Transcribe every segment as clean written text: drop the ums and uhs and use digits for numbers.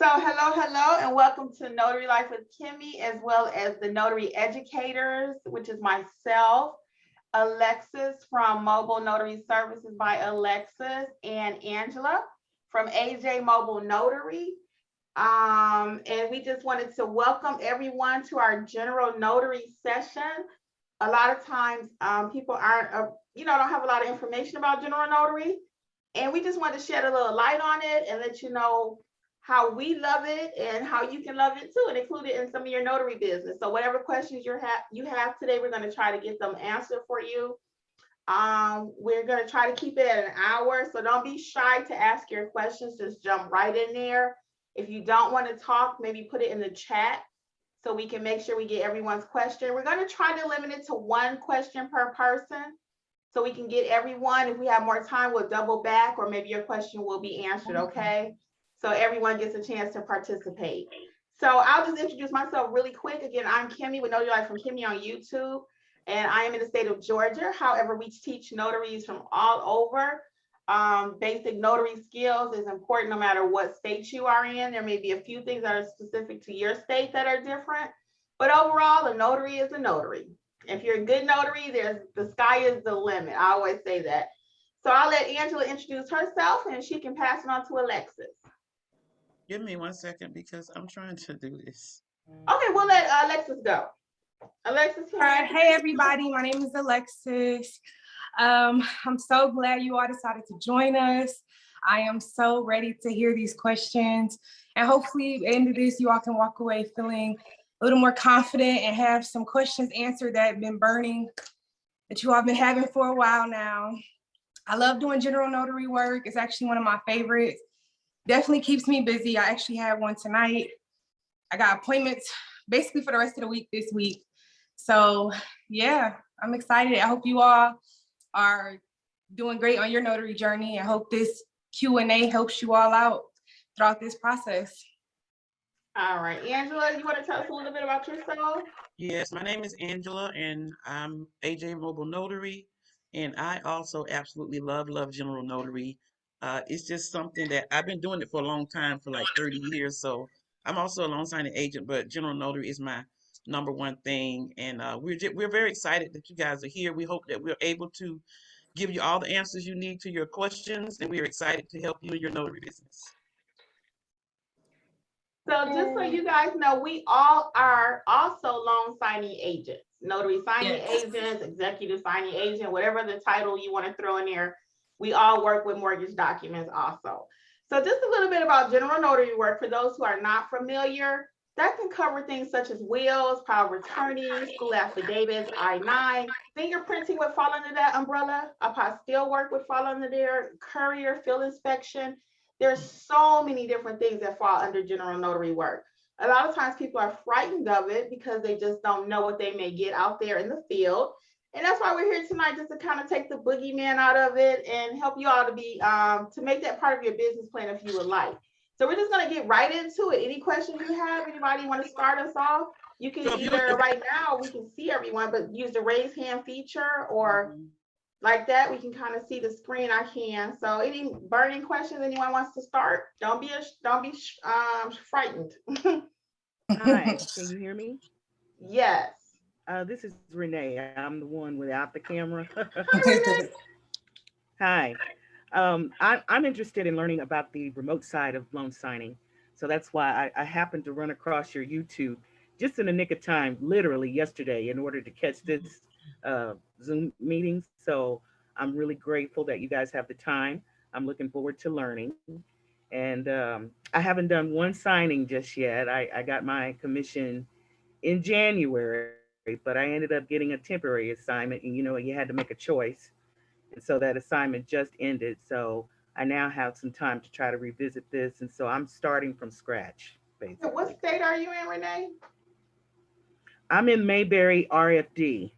So hello, and welcome to Notary Life with Kimmi, as well as the Notary Educators, which is myself, Alexis from Mobile Notary Services by Alexis, and Angela from AJ Mobile Notary. And we just wanted to welcome everyone to our general notary session. A lot of times people aren't, don't have a lot of information about general notary. And we just want to shed a little light on it and let you know how we love it and how you can love it too, and include it in some of your notary business. So whatever questions you have today, we're going to try to get them answered for you. We're going to try to keep it at an hour, so don't be shy to ask your questions. Just jump right in there. If you don't want to talk, maybe put it in the chat so we can make sure we get everyone's question. We're going to try to limit it to one question per person so we can get everyone. If we have more time, we'll double back, or maybe your question will be answered, okay? So everyone gets a chance to participate. So I'll just introduce myself really quick. Again, I'm Kimmi with Notary Life from Kimmi on YouTube, and I am in the state of Georgia. However, we teach notaries from all over. Basic notary skills is important no matter what state you are in. There may be a few things that are specific to your state that are different, but overall, a notary is a notary. If you're a good notary, the sky is the limit. I always say that. So I'll let Angela introduce herself, and she can pass it on to Alexis. Give me 1 second because I'm trying to do this. Okay, we'll let Alexis go. Alexis. All right. Hey, everybody. My name is Alexis. I'm so glad you all decided to join us. I am so ready to hear these questions. And hopefully at the end of this, you all can walk away feeling a little more confident and have some questions answered that have been burning, that you all have been having for a while now. I love doing general notary work. It's actually one of my favorites. Definitely keeps me busy. I actually have one tonight. I got appointments basically for the rest of the week this week. So yeah, I'm excited. I hope you all are doing great on your notary journey. I hope this Q&A helps you all out throughout this process. All right, Angela, you want to tell us a little bit about yourself? Yes, my name is Angela, and I'm AJ Mobile Notary, and I also absolutely love general notary. It's just something that I've been doing it for a long time, for like 30 years. So I'm also a loan signing agent, but general notary is my number one thing. And we're very excited that you guys are here. We hope that we're able to give you all the answers you need to your questions, and we're excited to help you in your notary business. So just so you guys know, we all are also loan signing agents, notary signing agents, executive signing agent, whatever the title you want to throw in there. We all work with mortgage documents also. So just a little bit about general notary work for those who are not familiar. That can cover things such as wills, power of attorney, school affidavits, I-9. Fingerprinting would fall under that umbrella. Apostille work would fall under there. Courier, field inspection. There's so many different things that fall under general notary work. A lot of times people are frightened of it because they just don't know what they may get out there in the field. And that's why we're here tonight, just to kind of take the boogeyman out of it and help you all to make that part of your business plan if you would like. So we're just going to get right into it. Any questions you have? Anybody want to start us off? You can either, right now, we can see everyone, but use the raise hand feature, or like that, we can kind of see the screen. I can. So any burning questions anyone wants to start? Don't be frightened. Hi, can you hear me? Yes. This is Renee. I'm the one without the camera. Hi, Hi. I'm interested in learning about the remote side of loan signing. So that's why I happened to run across your YouTube just in the nick of time, literally yesterday, in order to catch this Zoom meeting. So I'm really grateful that you guys have the time. I'm looking forward to learning. And I haven't done one signing just yet. I got my commission in January, but I ended up getting a temporary assignment. And, you had to make a choice. And so that assignment just ended. So I now have some time to try to revisit this. And so I'm starting from scratch, what basically. state are you in, Renee? I'm in Mayberry, RFD,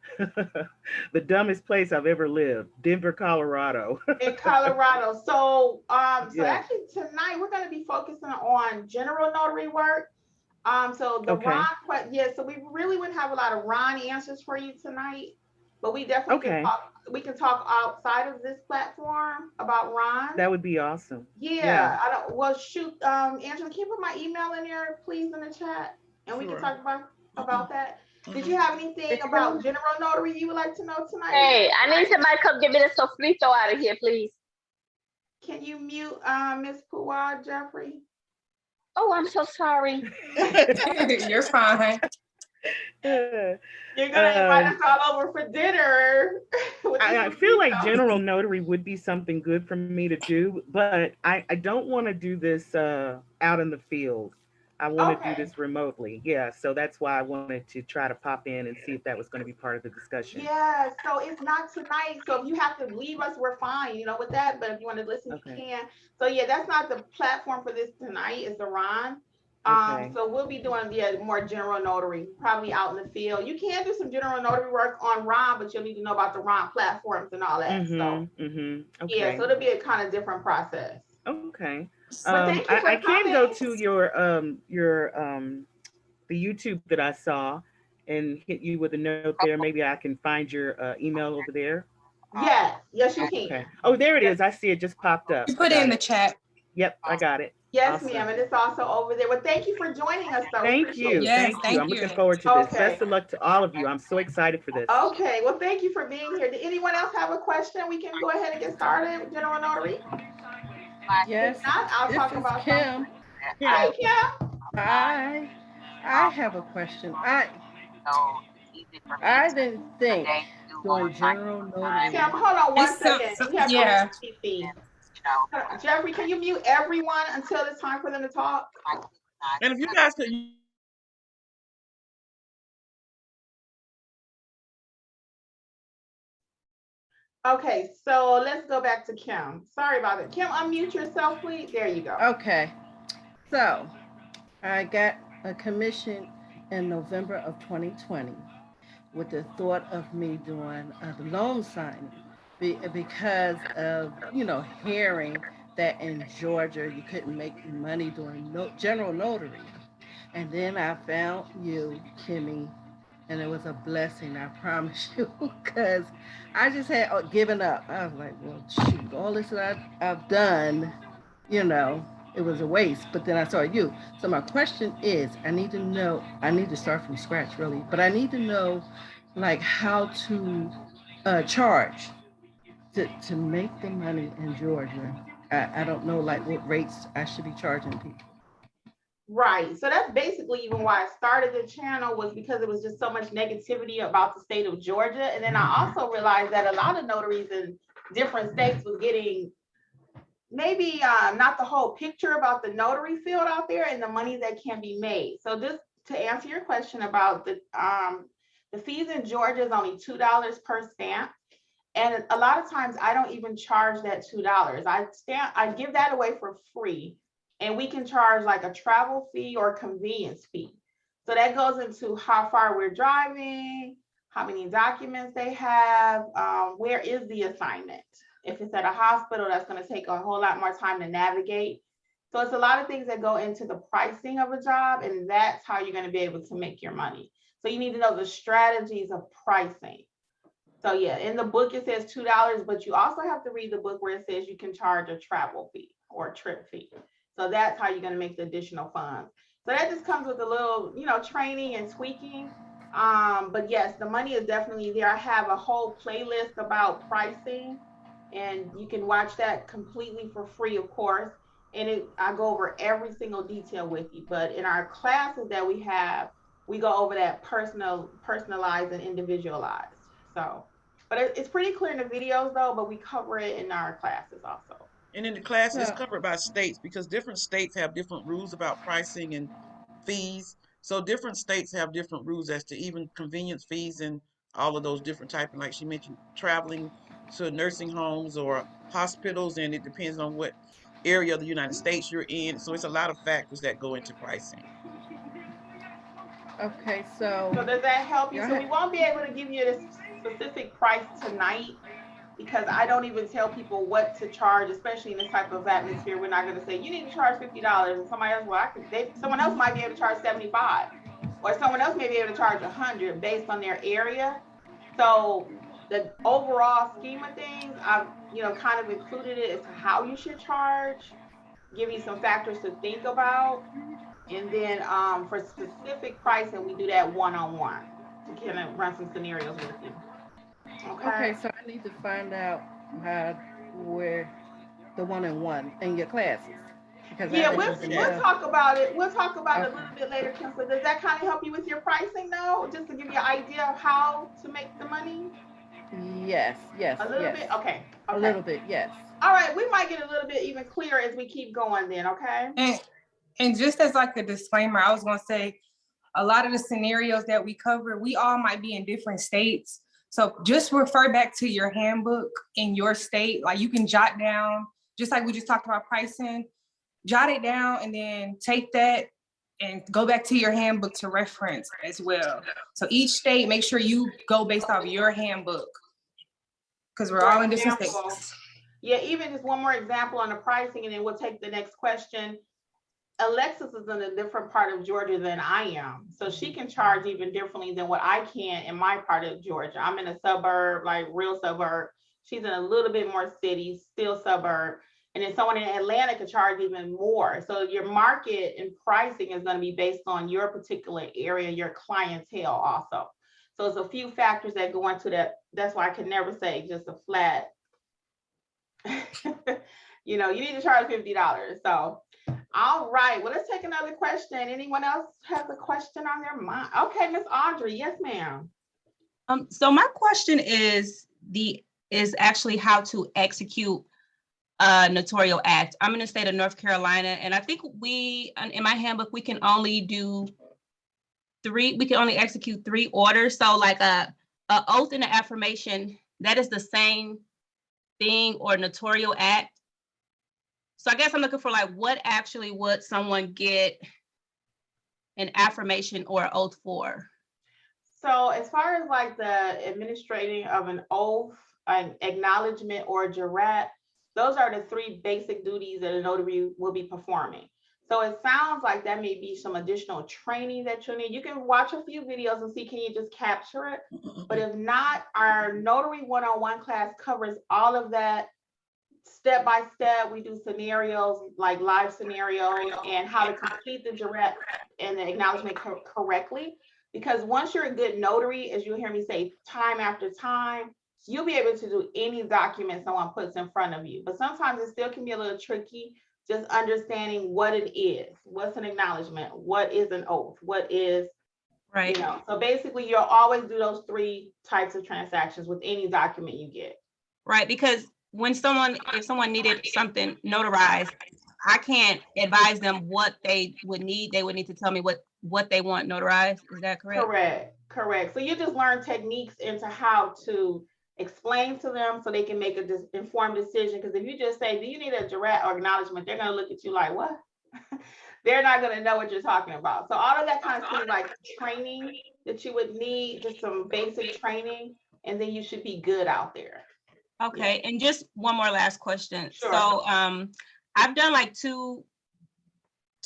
the dumbest place I've ever lived, Denver, Colorado. In Colorado. So so Yeah. actually tonight we're going to be focusing on general notary work. So the Okay. Ron, so we really wouldn't have a lot of Ron answers for you tonight. but we definitely Okay. we can talk outside of this platform about Ron. That would be awesome. Yeah, I don't. Well, shoot, Angela, can you put my email in there, please, in the chat, and we can Sure. talk about that. Did Mhm. you have anything about general notary you would like to know tonight? Hey, I need somebody to come get me the sofrito out of here, please. Can you mute Miss Puad, Jeffrey? Oh, I'm so sorry. You're fine. You're gonna invite us all over for dinner. I feel like general notary would be something good for me to do, but I don't want to do this out in the field. I want to do this remotely. Yeah, so that's why I wanted to try to pop in and see if that was going to be part of the discussion. Yeah, so it's not tonight. So if you have to leave us, we're fine, you know, with that. But if you want to listen, you can. So yeah, that's not the platform for this tonight. It's the Ron. So we'll be doing the more general notary, probably out in the field. You can do some general notary work on Ron, but you'll need to know about the Ron platforms and all that. Okay. Yeah, so it'll be a kind of different process. Okay. Thank you for I can coming. go to the YouTube that I saw and hit you with a note there. Maybe I can find your email over there. Yes, you can. Okay. Oh, there it is. I see it just popped up. You put it in the chat. Yep, I got it. Yes, Awesome. ma'am, and it's also over there. Well, thank you for joining us, though. Thank you. Yes, thank you. I'm looking forward to this. Best of luck to all of you. I'm so excited for this. Okay, well, thank you for being here. Did anyone else have a question? We can go ahead and get started with general notary. Yes, If not, I'll talk about Kim. Hi, Kim. I have a question. I didn't think doing general notary. Kim, hold on one second. We have Jeffrey, can you mute everyone until it's time for them to talk? And if you guys could. Okay, so let's go back to Kim. Sorry about it. Kim, unmute yourself, please. There you go. Okay, so I got a commission in November of 2020 with the thought of me doing a loan signing because of, hearing that in Georgia you couldn't make money doing general notary. And then I found you, Kimmi, and it was a blessing, I promise you, because I just had given up. I was like, well, shoot, all this that I've done, it was a waste. But then I saw you. So my question is, I need to start from scratch, really, but I need to know, like, how to charge to make the money in Georgia. I don't know, like, what rates I should be charging people. Right. So that's basically even why I started the channel, was because it was just so much negativity about the state of Georgia. And then I also realized that a lot of notaries in different states was getting maybe not the whole picture about the notary field out there and the money that can be made. So just to answer your question about the fees in Georgia is only $2 per stamp. And a lot of times I don't even charge that $2. I give that away for free. And we can charge like a travel fee or convenience fee. So that goes into how far we're driving, how many documents they have, where is the assignment. If it's at a hospital, that's going to take a whole lot more time to navigate. So it's a lot of things that go into the pricing of a job, and that's how you're going to be able to make your money. So you need to know the strategies of pricing. So yeah, in the book it says $2, but you also have to read the book where it says you can charge a travel fee or a trip fee. So that's how you're going to make the additional funds. So that just comes with a little, training and tweaking. But yes, the money is definitely there. I have a whole playlist about pricing, and you can watch that completely for free, of course. And I go over every single detail with you. But in our classes that we have, we go over that personalized and individualized. So, but it's pretty clear in the videos though, but we cover it in our classes also. And in the class, it's covered by states because different states have different rules about pricing and fees. So different states have different rules as to even convenience fees and all of those different types. Like she mentioned, traveling to nursing homes or hospitals, and it depends on what area of the United States you're in. So it's a lot of factors that go into pricing. Okay, so does that help you? So we won't be able to give you a specific price tonight, because I don't even tell people what to charge, especially in this type of atmosphere. We're not going to say you need to charge $50, and somebody else, someone else might be able to charge $75, or someone else may be able to charge $100 based on their area. So the overall scheme of things, I've, kind of included it as to how you should charge, give you some factors to think about. And then for specific pricing, we do that one-on-one to kind of run some scenarios with you. Okay, so I need to find out where the one-on-one in your classes. Because we'll talk about it. We'll talk about it a Okay. little bit later, Kim. So does that kind of help you with your pricing though? Just to give you an idea of how to make the money? Yes, A little bit? Okay. A little bit, yes. All right, we might get a little bit even clearer as we keep going then, okay? And just as like a disclaimer, I was gonna say, a lot of the scenarios that we cover, we all might be in different states. So just refer back to your handbook in your state. Like you can jot down, just like we just talked about pricing, jot it down and then take that and go back to your handbook to reference as well. So each state, make sure you go based off your handbook because we're all in different states. Yeah, even just one more example on the pricing and then we'll take the next question. Alexis is in a different part of Georgia than I am. So she can charge even differently than what I can in my part of Georgia. I'm in a suburb, like real suburb. She's in a little bit more city, still suburb. And then someone in Atlanta could charge even more. So your market and pricing is going to be based on your particular area, your clientele also. So it's a few factors that go into that. That's why I can never say just a flat, you need to charge $50. So, all right, well, let's take another question. Anyone else has a question on their mind? Okay, Miss Audrey, yes, ma'am. So my question is actually how to execute a notarial act. I'm in the state of North Carolina, and I think in my handbook, we can only execute 3 orders. So like a oath and an affirmation, that is the same thing, or notarial act. So I guess I'm looking for like, what actually would someone get an affirmation or an oath for? So as far as like the administrating of an oath, an acknowledgement, or a jurat, those are the 3 basic duties that a notary will be performing. So it sounds like that may be some additional training that you'll need. You can watch a few videos and see, can you just capture it? But if not, our Notary 101 class covers all of that step by step. We do scenarios, like live scenarios, and how to complete the jurat and the acknowledgement correctly. Because once you're a good notary, as you'll hear me say time after time, you'll be able to do any document someone puts in front of you. But sometimes it still can be a little tricky, just understanding what it is. What's an acknowledgement? What is an oath? What is, right? So basically you'll always do those 3 types of transactions with any document you get. Right, because if someone needed something notarized, I can't advise them what they would need. They would need to tell me what they want notarized. Is that correct? Correct. So you just learn techniques into how to explain to them so they can make an informed decision. Because if you just say, do you need a jurat or acknowledgement, they're going to look at you like, what? They're not going to know what you're talking about. So all of that kind of things, like training that you would need, just some basic training, and then you should be good out there. Okay, and just one more last question. Sure. So I've done like two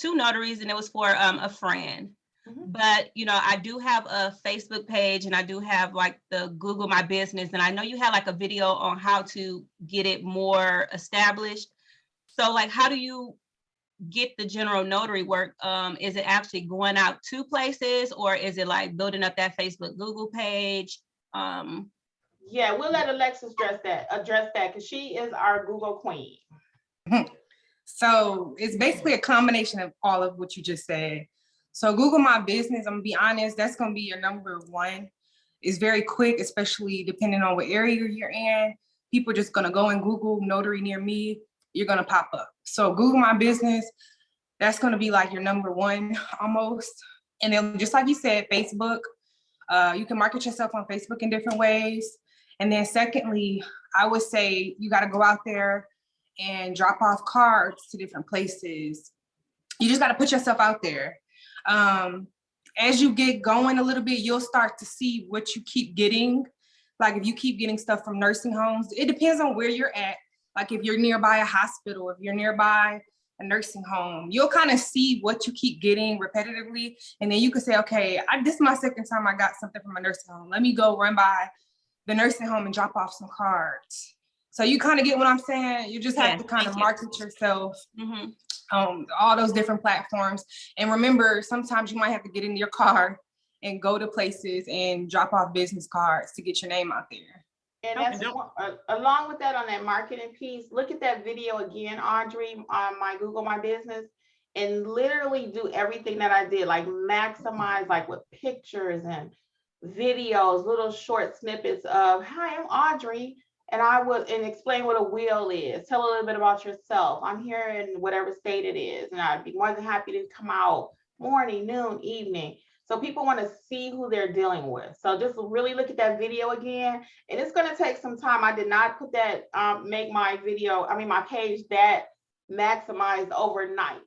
notaries, and it was for a friend. Mm-hmm. But I do have a Facebook page, and I do have like the Google My Business, and I know you had like a video on how to get it more established. So like, how do you get the general notary work? Is it actually going out to places, or is it like building up that Facebook Google page? Yeah, we'll let Alexis address that because she is our Google queen. So it's basically a combination of all of what you just said. So Google My Business, I'm gonna be honest, that's gonna be your number 1. It's very quick, especially depending on what area you're in. People are just gonna go and Google notary near me, you're gonna pop up. So Google My Business, that's gonna be like your number 1 almost. And then just like you said, Facebook, you can market yourself on Facebook in different ways. And then secondly, I would say you gotta go out there and drop off cards to different places. You just gotta put yourself out there. As you get going a little bit, you'll start to see what you keep getting. Like if you keep getting stuff from nursing homes, it depends on where you're at. Like if you're nearby a hospital, if you're nearby a nursing home, you'll kind of see what you keep getting repetitively. And then you can say, okay, this is my second time I got something from a nursing home. Let me go run by the nursing home and drop off some cards. So you kind of get what I'm saying? You just have Yeah, to kind of thank you. market yourself Mhm. all those different platforms. And remember, sometimes you might have to get in your car and go to places and drop off business cards to get your name out there. And Okay. that's along with that, on that marketing piece, look at that video again, Audrey, on my Google My Business, and literally do everything that I did, like maximize, like with pictures and videos, little short snippets of, hi, I'm Audrey, and explain what a wheel is. Tell a little bit about yourself. I'm here in whatever state it is, and I'd be more than happy to come out morning, noon, evening. So people want to see who they're dealing with. So just really look at that video again. And it's going to take some time. I did not put that, make my page that maximized overnight.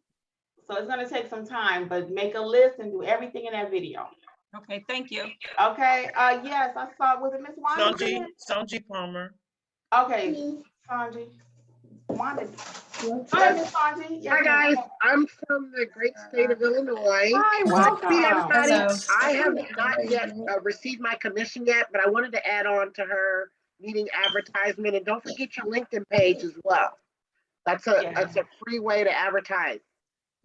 So it's going to take some time, but make a list and do everything in that video. Okay, thank you. Okay. Yes, I saw, was it Miss Wanda? Sonji Palmer. Okay, Sanji. Wanda. Go ahead, Miss Sanji. Yes, Hi guys, ma'am. I'm from the great state of Illinois. Hi, Meet welcome. everybody. Hello. I have not yet received my commission yet, but I wanted to add on to her needing advertisement, and don't forget your LinkedIn page as well. That's a free way to advertise.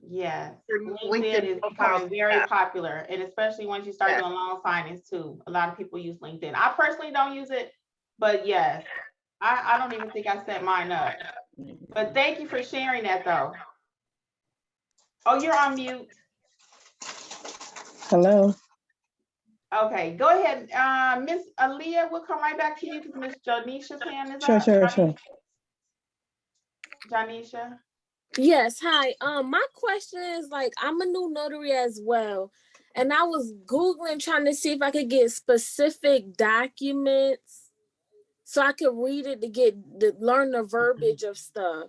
Yes, Your LinkedIn is profile. becoming very popular, and especially once you start doing loan signings too. A lot of people use LinkedIn. I personally don't use it, but yes, I don't even think I set mine up. But thank you for sharing that though. Oh, you're on mute. Hello. Okay, go ahead. Miss Aaliyah, we'll come right back to you because Miss Janisha's hand is up. Sure. Janisha. Yes, hi. My question is, like, I'm a new notary as well, and I was Googling trying to see if I could get specific documents so I could read it to learn the verbiage of stuff.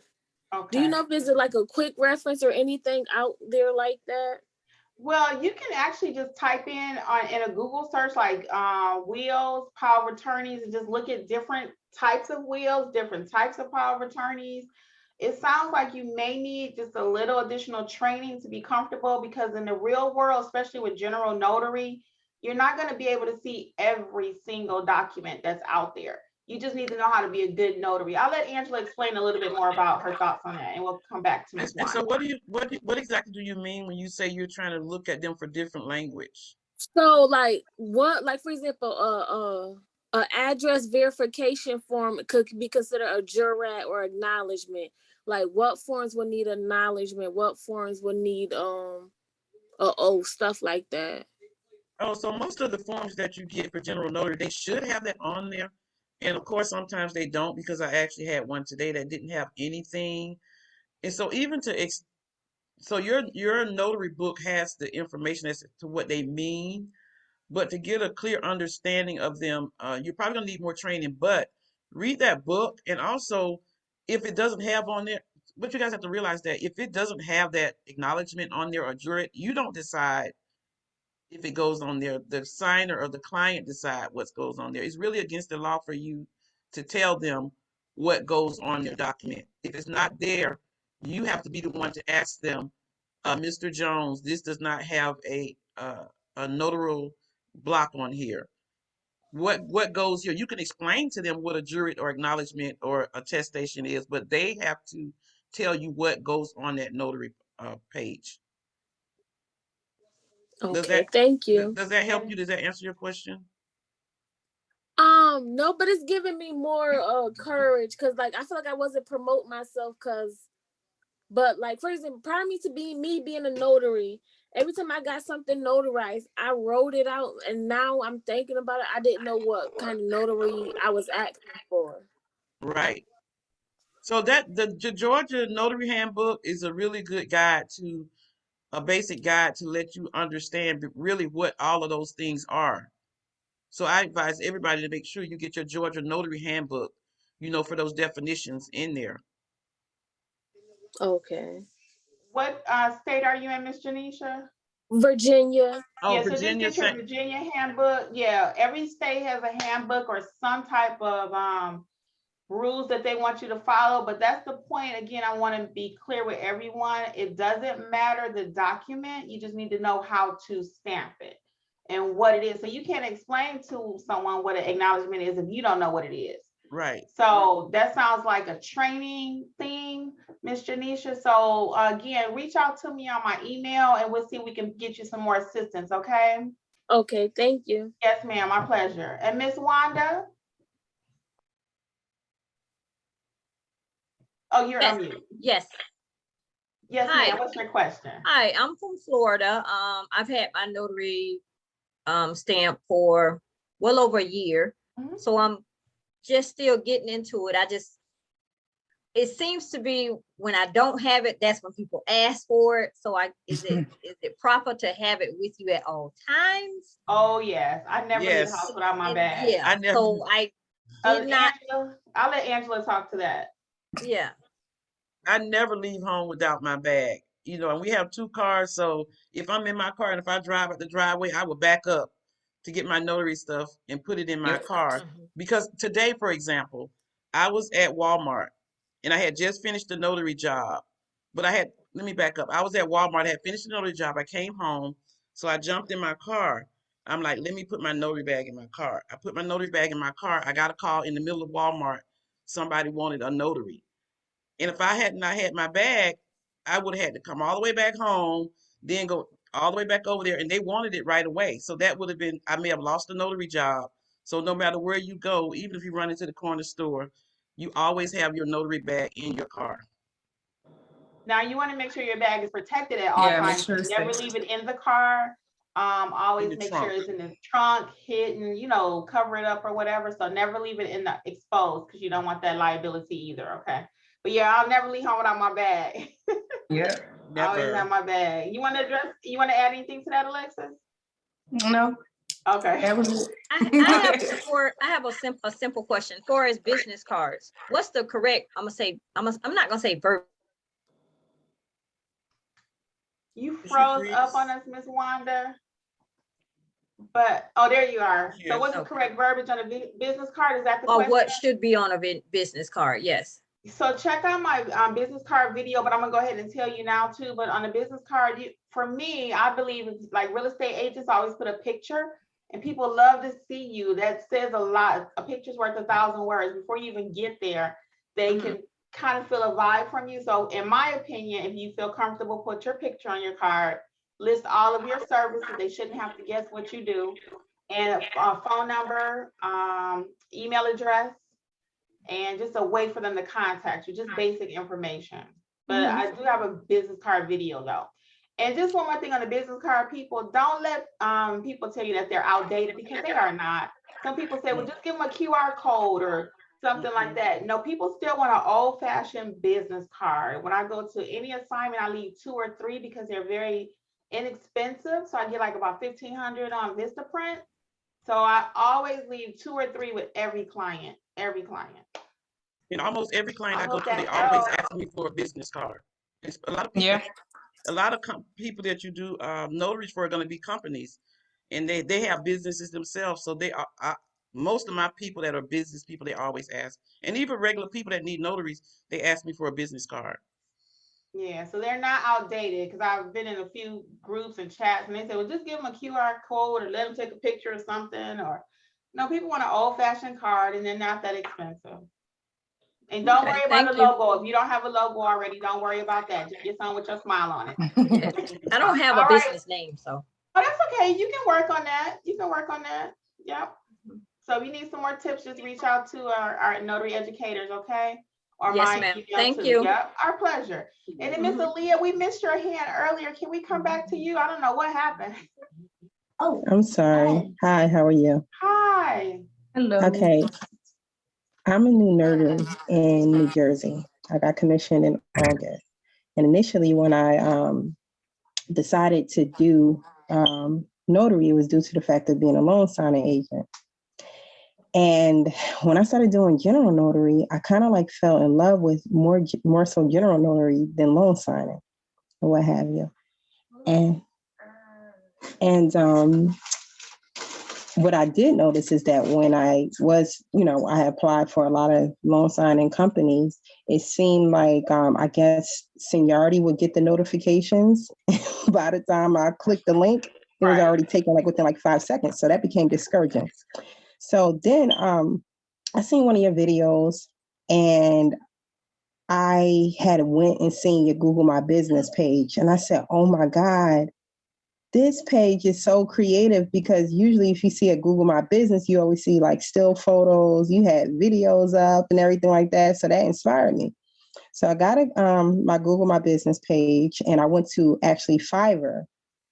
Okay. Do you know if there's like a quick reference or anything out there like that? Well, you can actually just type in a Google search like wheels, power of attorneys, and just look at different types of wheels, different types of power of attorneys. It sounds like you may need just a little additional training to be comfortable, because in the real world, especially with general notary, you're not going to be able to see every single document that's out there. You just need to know how to be a good notary. I'll let Angela explain a little bit more about her thoughts on that, and we'll come back to Ms. And so Wanda. what exactly do you mean when you say you're trying to look at them for different language? So, like, for example, a address verification form could be considered a jurat or acknowledgement. Like, what forms would need acknowledgement? What forms would need stuff like that. Oh, so most of the forms that you get for general notary, they should have that on there. And of course, sometimes they don't, because I actually had one today that didn't have anything. And so even so your notary book has the information as to what they mean, but to get a clear understanding of them, you're probably gonna need more training. But read that book, and also if it doesn't have on there, but you guys have to realize that if it doesn't have that acknowledgement on there or jurat, you don't decide if it goes on there. The signer or the client decide what goes on there. It's really against the law for you to tell them what goes on your document. If it's not there, you have to be the one to ask them, Mr. Jones, this does not have a notarial block on here. What goes here? You can explain to them what a jurat or acknowledgement or attestation is, but they have to tell you what goes on that notary page. Okay, thank you. Does that help you? Does that answer your question? No, but it's giving me more courage, because like I feel like I wasn't promote myself, but like, for example, prior to me to be me being a notary, every time I got something notarized, I wrote it out, and now I'm thinking about it. I didn't know what kind of notary I was asking for. Right. So the Georgia Notary Handbook is a really good a basic guide to let you understand really what all of those things are. So I advise everybody to make sure you get your Georgia Notary Handbook, for those definitions in there. Okay. What state are you in, Miss Janisha? Virginia. Oh, Yeah, Virginia. so just get your Virginia handbook. Yeah, every state has a handbook or some type of rules that they want you to follow. But that's the point. Again, I want to be clear with everyone. It doesn't matter the document. You just need to know how to stamp it. and what it is. So you can't explain to someone what an acknowledgement is if you don't know what it is. Right. So that sounds like a training thing, Ms. Janisha. So again, reach out to me on my email and we'll see if we can get you some more assistance, okay? Okay, thank you. Yes, ma'am, my pleasure. And Miss Wanda? Oh, you're on mute. Yes. Yes, Hi. ma'am, what's your question? Hi, I'm from Florida. I've had my notary stamp for well over a year. Mhm. So I'm just still getting into it. It seems to be when I don't have it, that's when people ask for it. So is it proper to have it with you at all times? Oh, yes. I never leave the house without my bag. Yeah. I never. So I did not. Angela, I'll let Angela talk to that. Yeah. I never leave home without my bag. You know, and we have 2 cars, so if I'm in my car and if I drive at the driveway, I will back up to get my notary stuff and put it in my car. Mhm. Because today, for example, I was at Walmart and I had just finished the notary job. But let me back up. I was at Walmart, I had finished the notary job. I came home, so I jumped in my car. I'm like, let me put my notary bag in my car. I put my notary bag in my car. I got a call in the middle of Walmart. Somebody wanted a notary. And if I had not had my bag, I would have had to come all the way back home, then go all the way back over there, and they wanted it right away. So that would have been, I may have lost the notary job. So no matter where you go, even if you run into the corner store, you always have your notary bag in your car. Now you want to make sure your bag is protected at all Yeah, make times. sure it's Never safe. leave it in the car. Always the make trunk. sure it's in the trunk, hidden, you know, cover it up or whatever. So never leave it in the exposed because you don't want that liability either. Okay. But yeah, I'll never leave home without my bag. Yeah. I always have Never. my bag. You want to add anything to that, Alexis? No, Okay. that was it. I have a simple question. For as business cards, what's the correct? I'm not gonna say verb. You froze up on us, Miss Wanda. But oh, there you are. So Yes. what's the Okay. correct verbiage on a business card? Is that the Or question? what should be on a business card? Yes. So check out my business card video, but I'm gonna go ahead and tell you now too. But on a business card, for me, I believe it's like real estate agents always put a picture, and people love to see you. That says a lot. A picture's worth 1,000 words. Before you even get there, they can kind of feel a vibe from you. So in my opinion, if you feel comfortable, put your picture on your card. List all of your services. They shouldn't have to guess what you do, and a phone number, email address, and just a way for them to contact you, just basic information. But I do have a business card video though. And just one more thing on the business card, people, don't let people tell you that they're outdated, because they are not. Some people say, well, just give them a QR code or something like that. No, people still want an old-fashioned business card. When I go to any assignment, I leave 2 or 3 because they're very inexpensive. So I get like about $1,500 on Vistaprint. So I always leave 2 or 3 with every client. And almost every client I go to, that they always helps. ask me for a business card. It's a lot of people. Yeah. A lot of people that you do notaries for are going to be companies, and they have businesses themselves. So they are most of my people that are business people, they always ask, and even regular people that need notaries, they ask me for a business card. Yeah, so they're not outdated, because I've been in a few groups and chats and they say, well, just give them a QR code or let them take a picture or something. Or no, people want an old-fashioned card and they're not that expensive. And don't worry about the logo. If you don't have a logo already, don't worry about that. Just get some with your smile on it. I don't have a business name, so. Oh, that's okay. You can work on that. Yep. So if you need some more tips, just reach out to our notary educators, okay? Or Yes, ma'am. Thank you. Yep, our pleasure. And then Miss Aaliyah, we missed your hand earlier. Can we come back to you? I don't know what happened. Oh, I'm sorry. Hi, how are you? Hi. Hello. Okay. I'm a new notary in New Jersey. I got commissioned in August. And initially when I decided to do notary, it was due to the fact of being a loan signing agent. And when I started doing general notary, I kind of like fell in love with more so general notary than loan signing or what have you. And what I did notice is that when I was, I applied for a lot of loan signing companies, it seemed like, I guess seniority would get the notifications by the time I clicked the link. It was Right. already taken like within like 5 seconds. So that became discouraging. So then I seen one of your videos and I had went and seen your Google My Business page. And I said, oh my God, this page is so creative, because usually if you see a Google My Business, you always see like still photos, you had videos up and everything like that. So that inspired me. So I got my Google My Business page, and I went to actually Fiverr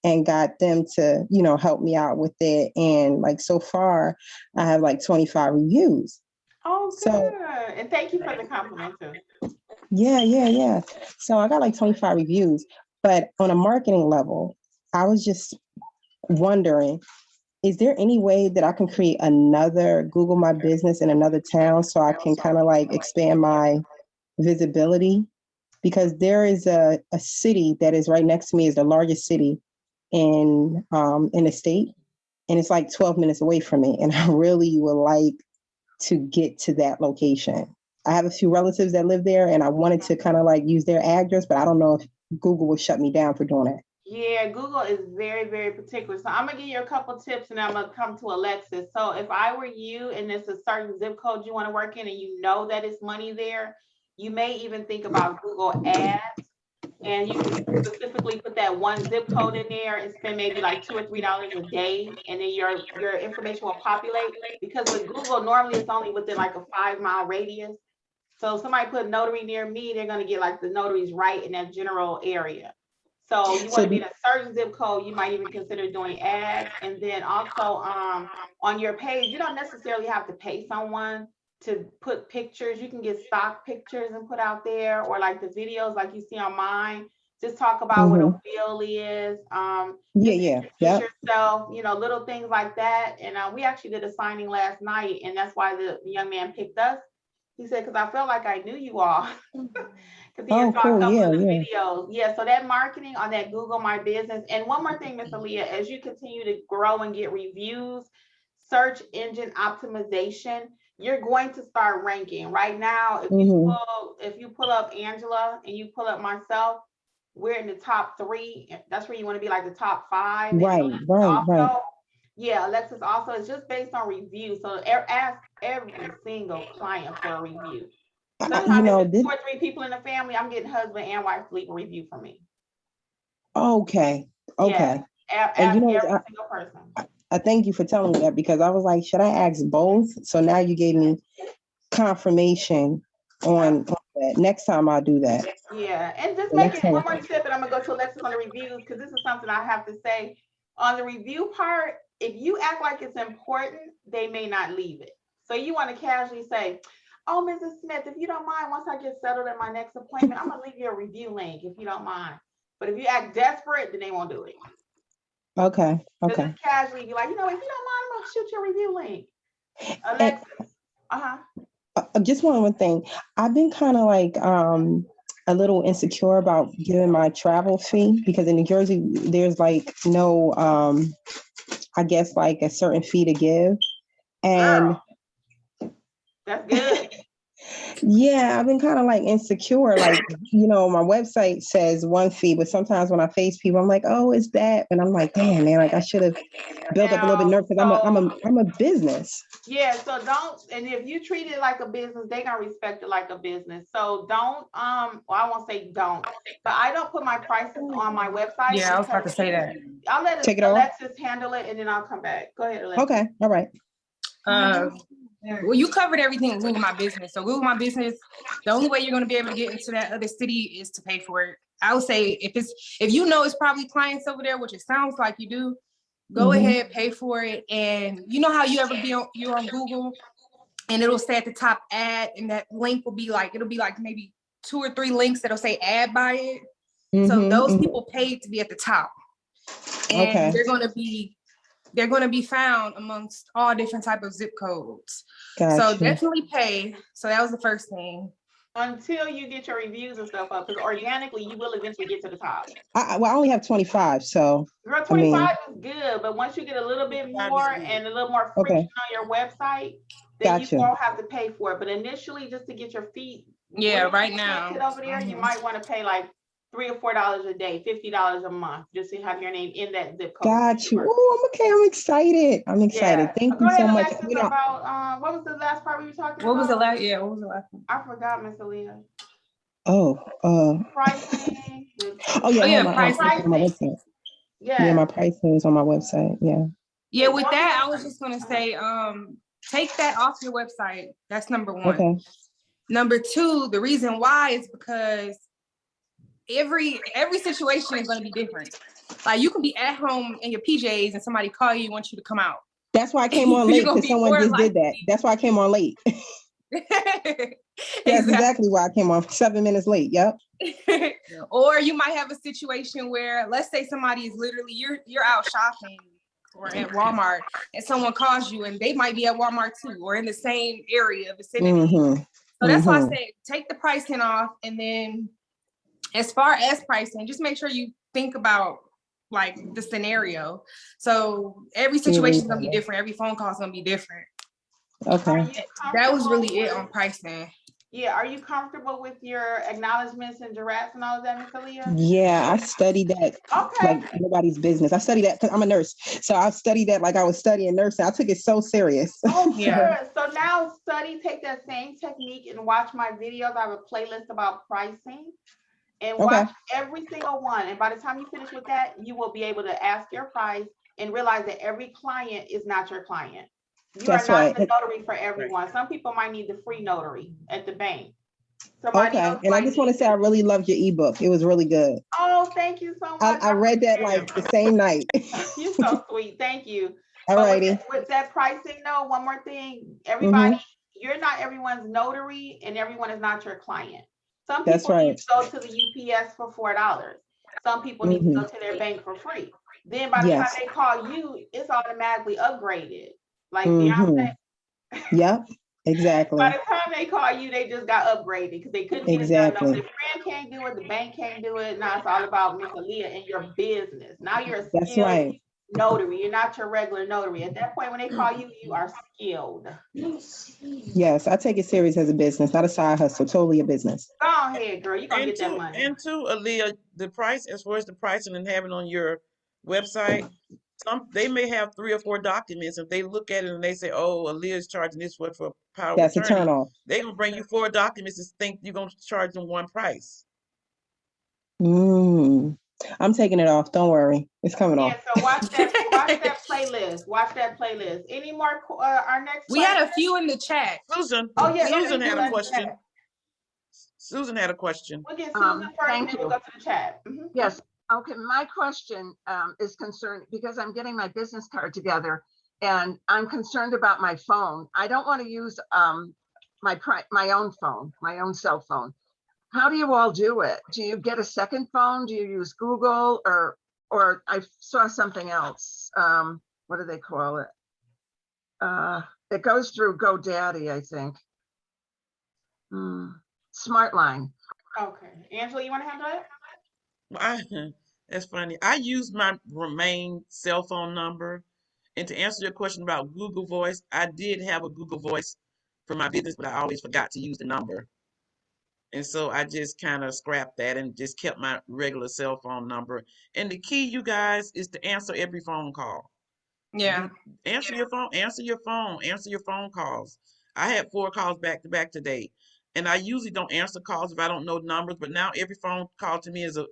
and got them to, help me out with it. And like so far, I have like 25 reviews. Oh, good. So, And thank you for the compliment too. Yeah. So I got like 25 reviews, but on a marketing level, I was just wondering, is there any way that I can create another Google My Business in another town so I can kind of like expand my visibility? Because there is a city that is right next to me, is the largest city in the state, and it's like 12 minutes away from me. And I really would like to get to that location. I have a few relatives that live there, and I wanted to kind of like use their address, but I don't know if Google will shut me down for doing that. Yeah, Google is very, very particular. So I'm gonna give you a couple tips, and I'm gonna come to Alexis. So if I were you and there's a certain zip code you want to work in and you know that it's money there, you may even think about Google Ads, and you can specifically put that one zip code in there and spend maybe like $2 or $3 a day, and then your information will populate. Because with Google, normally it's only within like a 5-mile radius. So if somebody put notary near me, they're gonna get like the notaries right in that general area. So you want to be in a certain zip code, you might even consider doing ads. And then also on your page, you don't necessarily have to pay someone to put pictures. You can get stock pictures and put out there, or like the videos like you see on mine. Just talk about what a wheel is. Introduce yourself, little things like that. And we actually did a signing last night, and that's why the young man picked us. He said, because I felt like I knew you all. Because he saw a couple of the videos. Yeah, so that marketing on that Google My Business. And one more thing, Miss Aaliyah, as you continue to grow and get reviews, search engine optimization, you're going to start ranking. Right now, if you pull up Angela and you pull up myself, we're in the top 3. That's where you want to be, like the top 5. Right. Yeah, Alexis also is just based on reviews. So ask every single client for a review. Sometimes if it's 2 or 3 people in the family, I'm getting husband and wife to leave a review for me. Okay. Yeah, ask every single person. I thank you for telling me that, because I was like, should I ask both? So now you gave me confirmation on that. Next time I'll do that. Yeah, and just make it one more tip, and I'm gonna go to Alexis on the reviews, because this is something I have to say. On the review part, if you act like it's important, they may not leave it. So you want to casually say, oh, Mrs. Smith, if you don't mind, once I get settled at my next appointment, I'm gonna leave you a review link if you don't mind. But if you act desperate, then they won't do it. Okay. Just casually be like, if you don't mind, I'm gonna shoot your review link. Alexis. Just one more thing. I've been kind of like a little insecure about giving my travel fee, because in New Jersey, there's like no, I guess like a certain fee to give. And that's good. Yeah, I've been kind of like insecure. Like, my website says one fee, but sometimes when I face people, I'm like, oh, it's that. And I'm like, damn, man, like I should have built up a little bit nerve, because I'm a business. Yeah, so don't, and if you treat it like a business, they're gonna respect it like a business. So don't, well, I won't say don't, but I don't put my prices on my website. Yeah, I was about to say that. I'll let Alexis handle it, and then I'll come back. Go ahead, Alexis. Okay, all right. Well, you covered everything in Google My Business. So Google My Business, the only way you're going to be able to get into that other city is to pay for it. I would say if it's probably clients over there, which it sounds like you do, go ahead, pay for it. And you know how you're on Google and it'll say at the top ad, and that link will be like, it'll be like maybe 2 or 3 links that'll say ad by it. So those people paid to be at the top. And they're going to be found amongst all different type of zip codes. Gotcha. So definitely pay. So that was the first thing. Until you get your reviews and stuff up, because organically you will eventually get to the top. I only have 25, so. Girl, 25 is good, but once you get a little bit more and a little more friction on your website, then you won't have to pay for it. But initially, just to get your feet right now over there, you might want to pay like $3 or $4 a day, $50 a month, just to have your name in that zip code. Got you. Oh, I'm okay. I'm excited. I'm excited. Yeah. Thank Go you so ahead, much. Alexis, You know, about what was the last part we were talking What was the about? last? Yeah, what was the last one? I forgot, Miss Aaliyah. oh, Pricing. oh yeah, Oh, yeah, my, pricing. on my website. Yeah, Yeah. my pricing is on my website. Yeah. Yeah, with that, I was just gonna say, take that off your website. That's number one. Okay. Number two, the reason why is because every situation is gonna be different. Like you can be at home in your PJs and somebody call you and want you to come out. That's why I came on late, because someone just did that. That's why I came on late. That's exactly why I came on 7 minutes late. Yep. Or you might have a situation where, let's say somebody is literally, you're out shopping or at Walmart and someone calls you and they might be at Walmart too, or in the same area, vicinity. So that's why I say take the pricing off. And then as far as pricing, just make sure you think about like the scenario. So every situation is gonna be different. Every phone call is gonna be different. Okay. That was really it on pricing. Yeah, are you comfortable with your acknowledgements and Jurats and all of that, Miss Aaliyah? Yeah, I studied that like nobody's business. I studied that because I'm a nurse. So I studied that like I was studying nursing. I took it so serious. Oh, yeah. So now take that same technique and watch my videos. I have a playlist about pricing. And watch every single one. And by the time you finish with that, you will be able to ask your price and realize that every client is not your client. You are not the notary for everyone. Some people might need the free notary at the bank. Somebody else And I just want to say I really loved your ebook. It was really good. Oh, thank you so much. I read that like the same night. You're so sweet. Thank you. All righty. With that pricing though, one more thing. Everybody, you're not everyone's notary and everyone is not your client. Some people need to go to the UPS for $4. Some people need to go to their bank for free. Then by the time they call you, it's automatically upgraded. Like Beyonce. Yep, exactly. By the time they call you, they just got upgraded because they couldn't get it done. No, the friend can't do it, the bank can't do it. Now it's all about Miss Aaliyah and your business. Now you're a skilled notary. You're not your regular notary. At that point, when they call you, you are skilled. Yes, I take it serious as a business, not a side hustle, totally a business. Go ahead, girl. You're gonna get that money. And to Aaliyah, the price, as far as the pricing and having on your website, they may have 3 or 4 documents. If they look at it and they say, "Oh, Aaliyah's charging this for power of That's attorney," a turn off. they're gonna bring you 4 documents and think you're gonna charge them one price. I'm taking it off. Don't worry, it's coming off. Yeah, so watch that playlist. Watch that playlist. Any more? Our next. We had a few in the chat. Susan. Oh yeah, Susan had a question. Susan had a question. We'll get Susan first, and then we'll go to the chat. Yes. Okay, my question is concerned because I'm getting my business card together and I'm concerned about my phone. I don't want to use my own phone, my own cell phone. How do you all do it? Do you get a second phone? Do you use Google or I saw something else? What do they call it? It goes through GoDaddy, I think. Smartline. Okay, Angela, you want to handle it? Well, that's funny. I use my main cell phone number. And to answer your question about Google Voice, I did have a Google Voice for my business, but I always forgot to use the number. And so I just kind of scrapped that and just kept my regular cell phone number. And the key, you guys, is to answer every phone call. Yeah. Answer your phone, answer your phone calls. I had 4 calls back to back today. And I usually don't answer calls if I don't know numbers, but now every phone call to me is a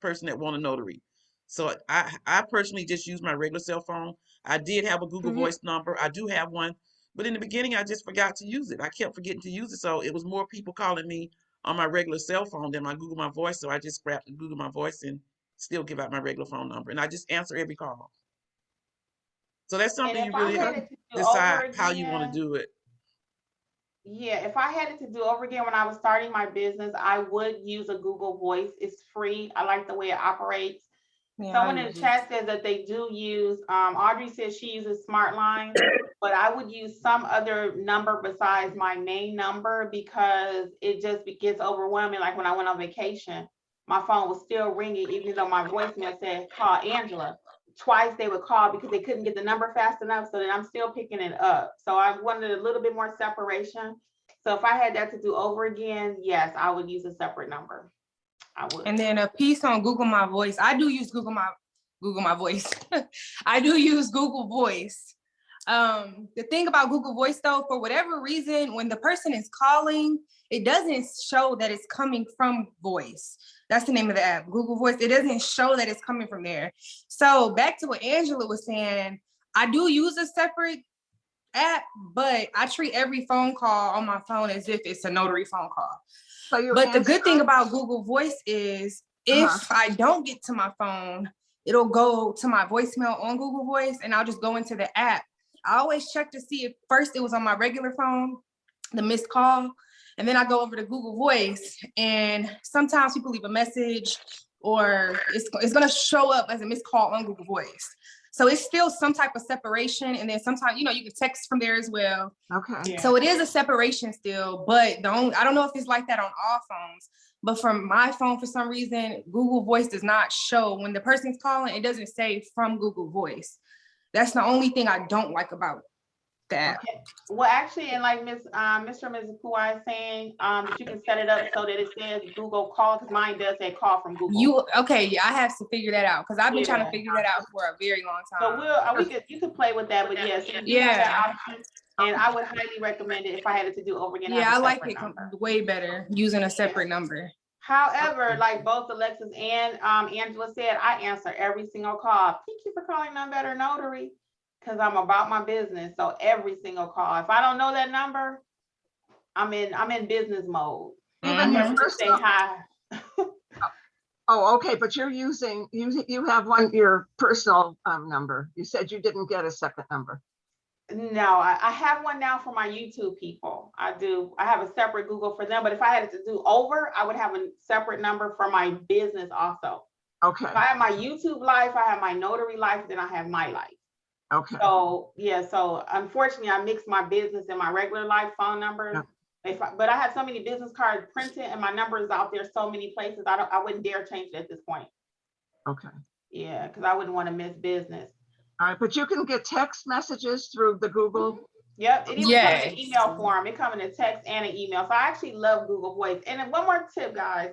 person that want a notary. So I personally just use my regular cell phone. I did have a Google Voice number. I do have one, but in the beginning I just forgot to use it. I kept forgetting to use it. So it was more people calling me on my regular cell phone than my Google My Voice. So I just scrapped the Google My Voice and still give out my regular phone number. And I just answer every call. So that's something you really have to decide how you want to do it. Yeah, if I had it to do over again when I was starting my business, I would use a Google Voice. It's free. I like the way it operates. Yeah, someone in the chat says that they do use, Audrey says she uses Smartline, but I would use some other number besides my main number because it just gets overwhelming. Like when I went on vacation, my phone was still ringing, even though my voicemail said, call Angela. Twice they would call because they couldn't get the number fast enough. So then I'm still picking it up. So I wanted a little bit more separation. So if I had that to do over again, yes, I would use a separate number. I would. And then a piece on Google My Voice. I do use Google My Voice. I do use Google Voice. The thing about Google Voice though, for whatever reason, when the person is calling, it doesn't show that it's coming from voice. That's the name of the app, Google Voice. It doesn't show that it's coming from there. So back to what Angela was saying, I do use a separate app, but I treat every phone call on my phone as if it's a notary phone call. So but the good thing about Google Voice is if I don't get to my phone, it'll go to my voicemail on Google Voice and I'll just go into the app. I always check to see if first it was on my regular phone, the missed call, and then I go over to Google Voice, and sometimes people leave a message or it's gonna show up as a missed call on Google Voice. So it's still some type of separation, and then sometimes, you can text from there as well. Okay. Yeah. So it is a separation still, but I don't know if it's like that on all phones, but from my phone, for some reason, Google Voice does not show when the person's calling, it doesn't say from Google Voice. That's the only thing I don't like about that. Okay. Well, actually, and like Mr. and Mrs. Puai is saying, that you can set it up so that it says Google Call, because mine does say call from Google. Yeah, I have to figure that out because I've been trying to figure that out for a very long time. So you could play with that, but yes, and I would highly recommend it if I had it to do over again. Yeah, I like it way better using a separate number. However, like both Alexis and Angela said, I answer every single call. Thank you for calling None Better Notary, because I'm about my business. So every single call. If I don't know that number, I'm in business mode. Even your personal. Say hi. Oh, okay, but you're using you have your personal number. You said you didn't get a second number. No, I have one now for my YouTube people. I do. I have a separate Google for them, but if I had to do over, I would have a separate number for my business also. Okay. So I have my YouTube life, I have my notary life, then I have my life. Okay. So yeah, so unfortunately I mix my business and my regular life phone numbers. Yeah. But I have so many business cards printed and my number is out there so many places. I wouldn't dare change it at this point. Okay. Yeah, because I wouldn't want to miss business. All right, but you can get text messages through the Google. Yep, it even comes in email form. It comes in a text and an email. So I actually love Google Voice. And then one more tip, guys.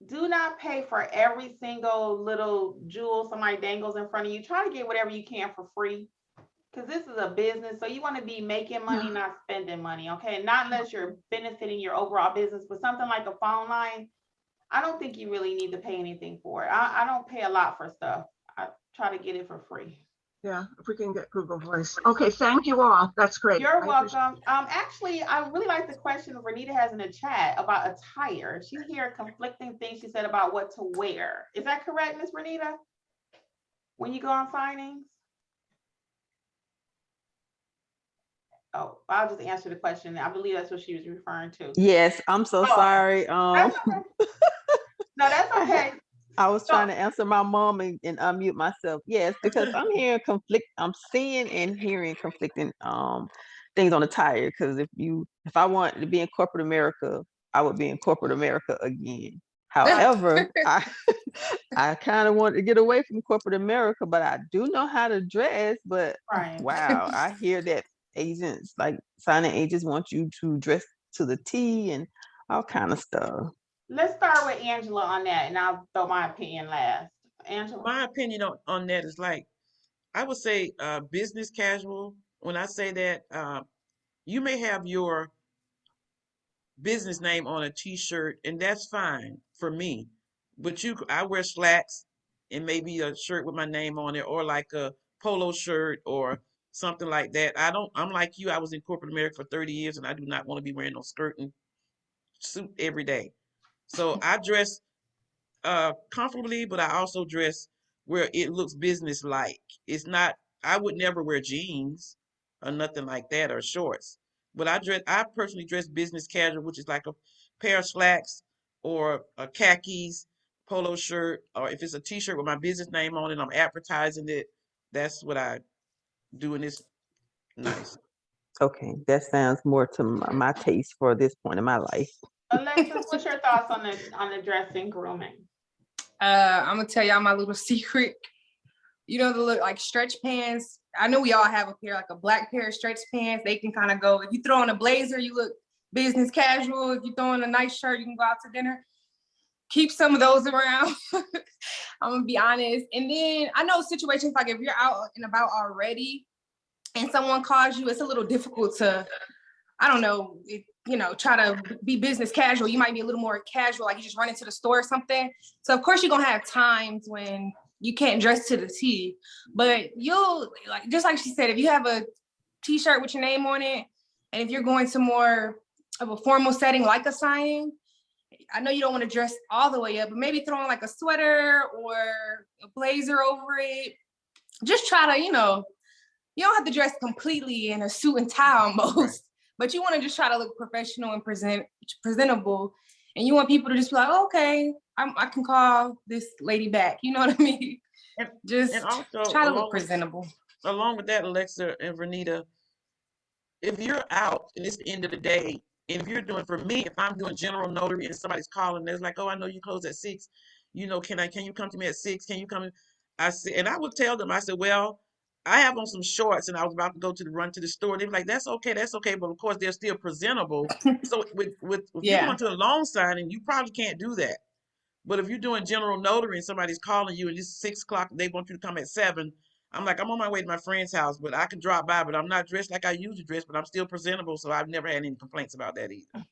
Do not pay for every single little jewel somebody dangles in front of you. Try to get whatever you can for free. Because this is a business. So you want to be making money, not spending money. Okay. Not unless you're benefiting your overall business. But something like a phone line, I don't think you really need to pay anything for it. I don't pay a lot for stuff. I try to get it for free. Yeah, if we can get Google Voice. Okay, thank you all. That's great. You're welcome. Actually, I really like the question Renita has in the chat about attire. She heard conflicting things she said about what to wear. Is that correct, Miss Renita? When you go on signings? Oh, I'll just answer the question. I believe that's what she was referring to. Yes, I'm so sorry. That's okay. No, that's okay. I was trying to answer my mom and unmute myself. Yes, because I'm hearing I'm seeing and hearing conflicting things on the tire. Because if I wanted to be in corporate America, I would be in corporate America again. However, I kind of wanted to get away from corporate America, but I do know how to dress. But wow, I hear that agents, like signing agents, want you to dress to the T and all kind of stuff. Let's start with Angela on that, and I'll throw my opinion last. Angela? My opinion on that is like, I would say business casual. When I say that, you may have your business name on a t-shirt, and that's fine for me. But I wear slacks and maybe a shirt with my name on it, or like a polo shirt or something like that. I'm like you, I was in corporate America for 30 years, and I do not want to be wearing no skirt and suit every day. So I dress comfortably, but I also dress where it looks business-like. It's not, I would never wear jeans or nothing like that, or shorts. But I personally dress business casual, which is like a pair of slacks or a khakis, polo shirt, or if it's a t-shirt with my business name on it, I'm advertising it. That's what I do, and it's nice. Okay, that sounds more to my taste for this point in my life. Alexis, what's your thoughts on the dressing grooming? I'm gonna tell y'all my little secret. You know, the look like stretch pants. I know we all have a pair, like a black pair of stretch pants. They can kind of go, if you throw on a blazer, you look business casual. If you throw on a nice shirt, you can go out to dinner. keep some of those around. I'm gonna be honest. And then I know situations like if you're out and about already and someone calls you, it's a little difficult to, I don't know, try to be business casual. You might be a little more casual, like you just run into the store or something. So of course you're gonna have times when you can't dress to the T, but you'll, like, just like she said, if you have a t-shirt with your name on it, and if you're going to more of a formal setting like a signing, I know you don't want to dress all the way up, but maybe throw on like a sweater or a blazer over it. Just try to, you don't have to dress completely in a suit and tie almost, right, but you want to just try to look professional and presentable. And you want people to just be like, oh, okay, I can call this lady back. You know what I mean? And also, try to look presentable. Along with that, Alexa and Vernita, if you're out and it's the end of the day, and if you're doing, for me, if I'm doing general notary and somebody's calling, there's like, oh, I know you close at 6. Can you come to me at 6? Can you come in? I said, and I would tell them, I said, well, I have on some shorts and I was about to go to run to the store. They're like, that's okay. But of course they're still presentable. So if you're going to a loan signing, you probably can't do that. But if you're doing general notary and somebody's calling you and it's 6 o'clock and they want you to come at 7, I'm like, I'm on my way to my friend's house, but I can drop by, but I'm not dressed like I usually dress, but I'm still presentable. So I've never had any complaints about that either.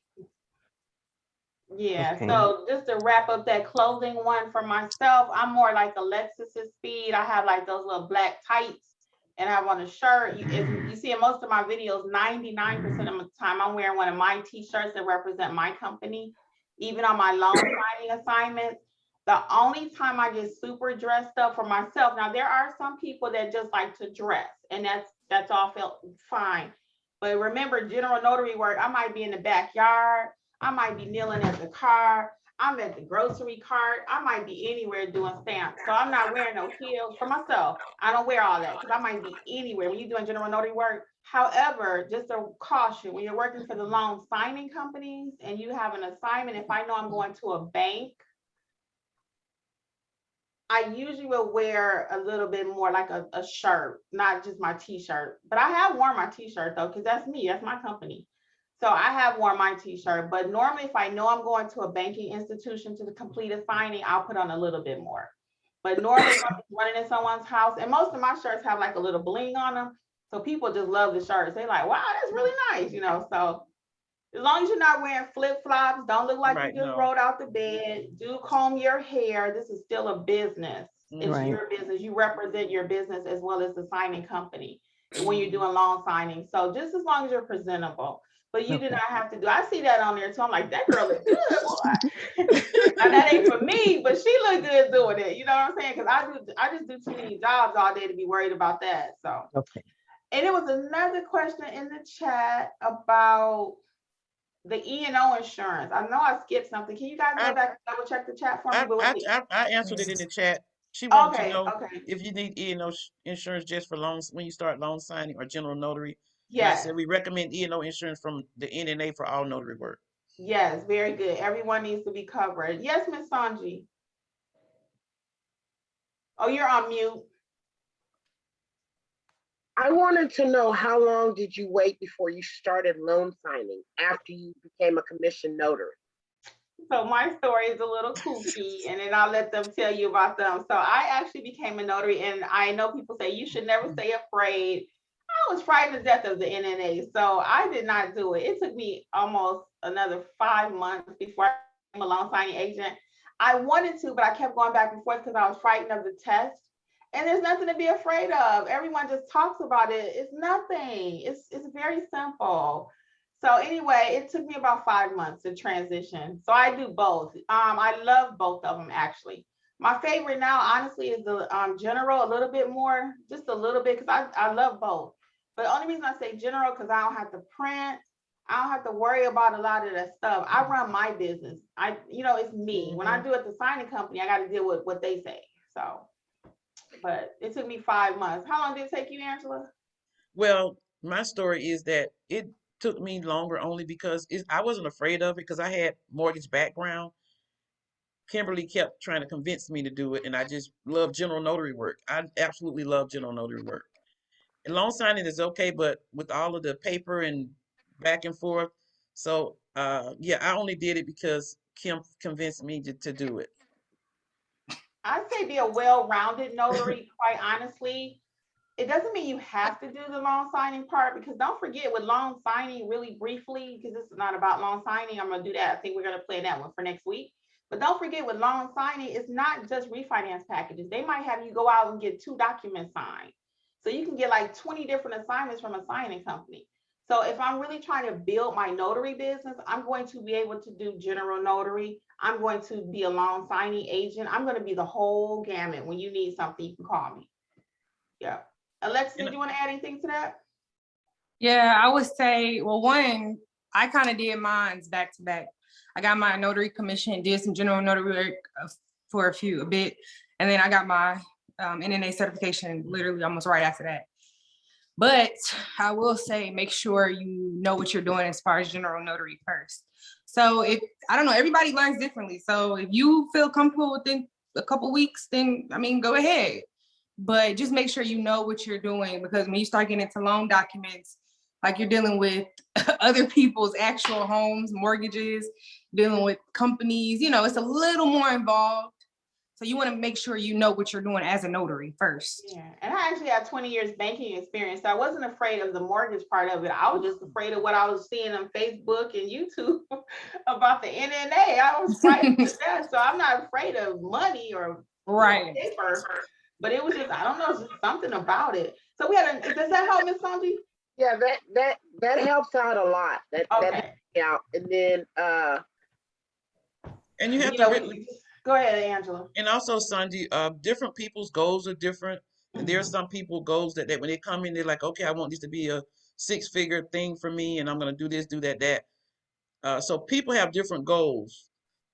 Yeah, Okay. so just to wrap up that clothing one for myself, I'm more like Alexis's speed. I have like those little black tights and I have on a shirt. You see in most of my videos, 99% of the time, I'm wearing one of my t-shirts that represent my company. Even on my loan signing assignments, the only time I get super dressed up for myself. Now, there are some people that just like to dress, and that's all felt fine. But remember, general notary work, I might be in the backyard, I might be kneeling at the car, I'm at the grocery cart, I might be anywhere doing stamps. So I'm not wearing no heels for myself. I don't wear all that because I might be anywhere when you're doing general notary work. However, just a caution, when you're working for the loan signing companies and you have an assignment, if I know I'm going to a bank, I usually will wear a little bit more like a shirt, not just my t-shirt. But I have worn my t-shirt though, because that's me, that's my company. So I have worn my t-shirt, but normally if I know I'm going to a banking institution to complete a signing, I'll put on a little bit more. But normally if I'm running in someone's house, and most of my shirts have like a little bling on them, so people just love the shirts. They're like, wow, that's really nice, So as long as you're not wearing flip-flops, don't look like you just rolled out the bed, do comb your hair. This is still a business. It's your business. You represent your business as well as the signing company when you're doing loan signing. So just as long as you're presentable. But you do not have to do. I see that on there too. I'm like, that girl is good, boy. Now that ain't for me, but she look good doing it. You know what I'm saying? Because I just do too many jobs all day to be worried about that. So Okay. And there was another question in the chat about the E&O insurance. I know I skipped something. Can you guys go back and double check the chat for me? I answered it in the chat. She wanted to know okay. if you need E&O insurance just for loans when you start loan signing or general notary. And I Yes. said we recommend E&O insurance from the NNA for all notary work. Yes, very good. Everyone needs to be covered. Yes, Miss Sanji. Oh, you're on mute. I wanted to know, how long did you wait before you started loan signing after you became a commissioned notary? So my story is a little kooky, and then I'll let them tell you about them. So I actually became a notary, and I know people say you should never stay afraid. I was frightened to death of the NNA, so I did not do it. It took me almost another 5 months before I became a loan signing agent. I wanted to, but I kept going back and forth because I was frightened of the test. And there's nothing to be afraid of. Everyone just talks about it. It's nothing. It's very simple. So anyway, it took me about 5 months to transition. So I do both. I love both of them actually. My favorite now, honestly, is the general a little bit more, just a little bit, because I love both. But the only reason I say general because I don't have to print. I don't have to worry about a lot of that stuff. I run my business. It's me. When I do it at the signing company, I got to deal with what they say. So. But it took me 5 months. How long did it take you, Angela? Well, my story is that it took me longer only because I wasn't afraid of it because I had mortgage background. Kimberly kept trying to convince me to do it, and I just love general notary work. I absolutely love general notary work. And loan signing is okay, but with all of the paper and back and forth. So yeah, I only did it because Kim convinced me to do it. I'd say be a well-rounded notary, quite honestly. It doesn't mean you have to do the loan signing part, because don't forget with loan signing, really briefly, because this is not about loan signing, I'm gonna do that. I think we're gonna plan that one for next week. But don't forget with loan signing, it's not just refinance packages. They might have you go out and get 2 documents signed. So you can get like 20 different assignments from a signing company. So if I'm really trying to build my notary business, I'm going to be able to do general notary. I'm going to be a loan signing agent. I'm going to be the whole gamut. When you need something, you can call me. Yeah. Alexa, did you want to add anything to that? Yeah, I would say, well, one, I kind of did mine's back to back. I got my notary commission, did some general notary work for a bit, and then I got my NNA certification literally almost right after that. But I will say, make sure you know what you're doing as far as general notary first. So if, I don't know, everybody learns differently. So if you feel comfortable within a couple weeks, then, I mean, go ahead. But just make sure you know what you're doing, because when you start getting into loan documents, like you're dealing with other people's actual homes, mortgages, dealing with companies, you know, it's a little more involved. So you want to make sure you know what you're doing as a notary first. Yeah, and I actually have 20 years banking experience, so I wasn't afraid of the mortgage part of it. I was just afraid of what I was seeing on Facebook and YouTube about the NNA. I was frightened to death, so I'm not afraid of money or paper. But it was just, I don't know, it's just something about it. So we had does that help, Ms. Sanji? Yeah, that helps out a lot. That helps out. And then and you have to really, go ahead, Angela. And also, Sanji, different people's goals are different. And there are some people goals that when they come in, they're like, okay, I want this to be a 6-figure thing for me, and I'm gonna do this, do that. So people have different goals.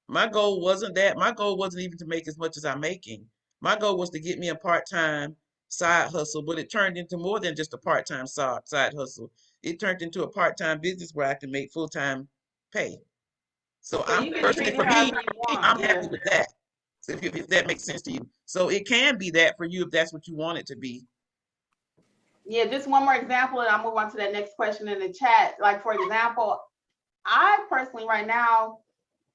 My goal wasn't that. My goal wasn't even to make as much as I'm making. My goal was to get me a part-time side hustle, but it turned into more than just a part-time side hustle. It turned into a part-time business where I can make full-time pay. So I'm personally, for me, I'm happy with that. So if that makes sense to you. So it can be that for you if that's what you want it to be. Yeah, just one more example, and I'll move on to that next question in the chat. Like, for example, I personally right now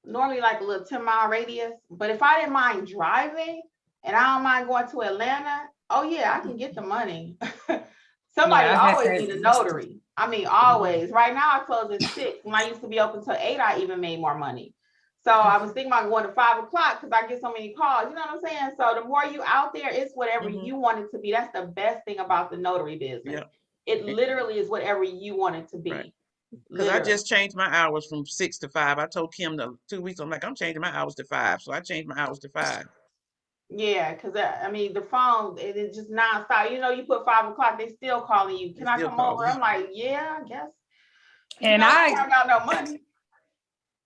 normally like a little 10-mile radius, but if I didn't mind driving and I don't mind going to Atlanta, oh yeah, I can get the money. Somebody always need a notary. I mean, always. Right now I close at 6. When I used to be open till 8, I even made more money. So I was thinking about going to 5 o'clock because I get so many calls. You know what I'm saying? So the more you out there, it's whatever you want it to be. That's the best thing about the notary business. Yeah. It literally is whatever you want it to be. Right. Because I just changed my hours from 6 to 5. I told Kim 2 weeks, I'm like, I'm changing my hours to 5. So I changed my hours to 5. Yeah, because I mean, the phone, it's just nonstop. You know, you put 5 o'clock, they still calling you. Can I come over? I'm like, yeah, I guess. And I don't got no money.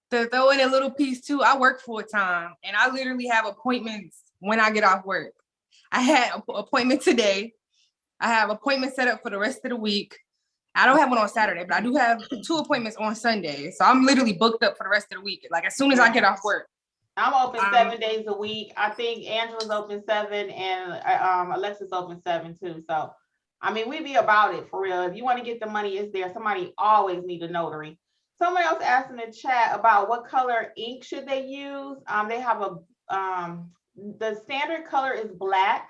To throw in a little piece too, I work full time and I literally have appointments when I get off work. I had an appointment today. I have appointments set up for the rest of the week. I don't have one on Saturday, but I do have 2 appointments on Sunday. So I'm literally booked up for the rest of the week. Like as soon as I get off work. I'm open 7 days a week. I think Angela's open 7 and Alexa's open 7 too. So, I mean, we be about it for real. If you want to get the money, it's there. Somebody always need a notary. Somebody else asked in the chat about what color ink should they use. They have the standard color is black.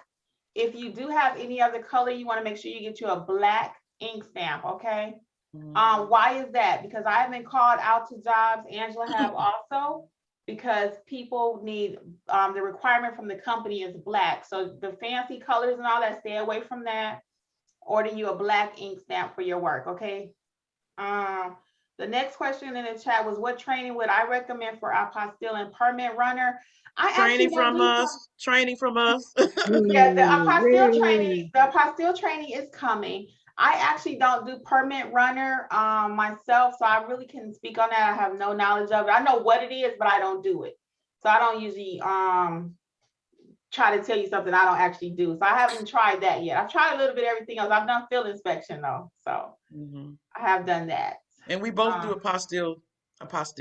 If you do have any other color, you want to make sure you get you a black ink stamp, okay? Why is that? Because I have been called out to jobs, Angela have also, because people need, the requirement from the company is black. So the fancy colors and all that, stay away from that. Order you a black ink stamp for your work, okay? The next question in the chat was, what training would I recommend for apostille and permit runner? Training from us. Yeah, the apostille training is coming. I actually don't do permit runner myself, so I really couldn't speak on that. I have no knowledge of it. I know what it is, but I don't do it. So I don't usually try to tell you something I don't actually do. So I haven't tried that yet. I've tried a little bit of everything else. I've done field inspection though, so I have done that. And we both do apostille.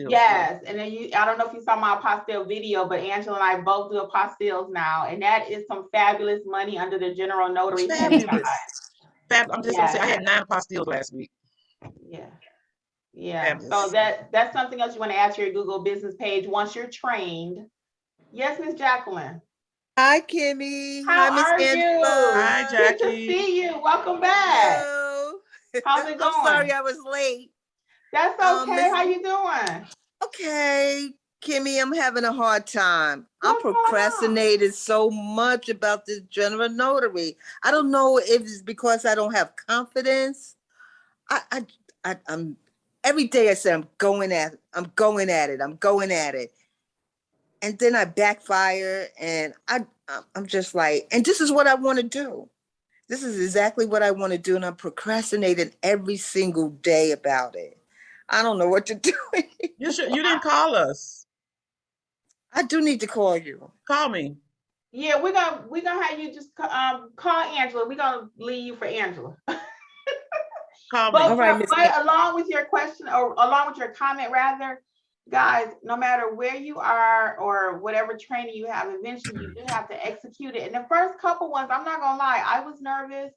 Yes, and then I don't know if you saw my apostille video, but Angela and I both do apostilles now, and that is some fabulous money under the general notary. Fabulous. I'm just gonna say I had 9 apostilles last week. Yeah. Yeah, so that's something else you want to add to your Google business page once you're trained. Yes, Miss Jacqueline. Hi, Kimmi. How Miss are Angela. you? Hi, Good to Jackie. see you. Welcome back. Hello. How's it going? I'm sorry I was late. That's okay. How you doing? Okay, Kimmi, I'm having a hard time. I What's going on? procrastinated so much about this general notary. I don't know if it's because I don't have confidence. I'm every day I say I'm going at it. And then I backfire and I'm just like, and this is what I want to do. This is exactly what I want to do. And I'm procrastinating every single day about it. I don't know what to do. You didn't call us. I do need to call you. Call me. Yeah, we're gonna have you just call Angela. We're gonna leave you for Angela. Call me. All right, Miss but along with your question, or along with your comment rather, guys, no matter where you are or whatever training you have, eventually you do have to execute it. And the first couple ones, I'm not gonna lie, I was nervous.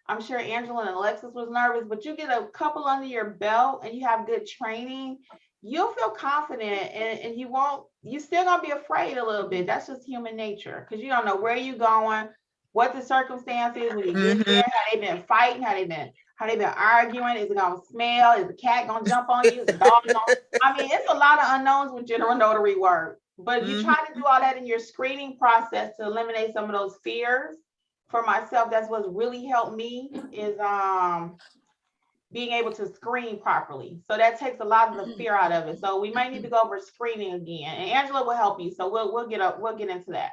I'm sure Angela and Alexis was nervous, but you get a couple under your belt and you have good training, you'll feel confident, and you still gonna be afraid a little bit. That's just human nature, because you don't know where you're going, what the circumstances when you get there, how they been fighting, how they been arguing, is it gonna smell, is the cat gonna jump on you, is the dog gonna, I mean, it's a lot of unknowns with general notary work, but you try to do all that in your screening process to eliminate some of those fears. For myself, that's what's really helped me is being able to screen properly. So that takes a lot of the fear out of it. So we might need to go over screening again, and Angela will help you. So we'll get into that.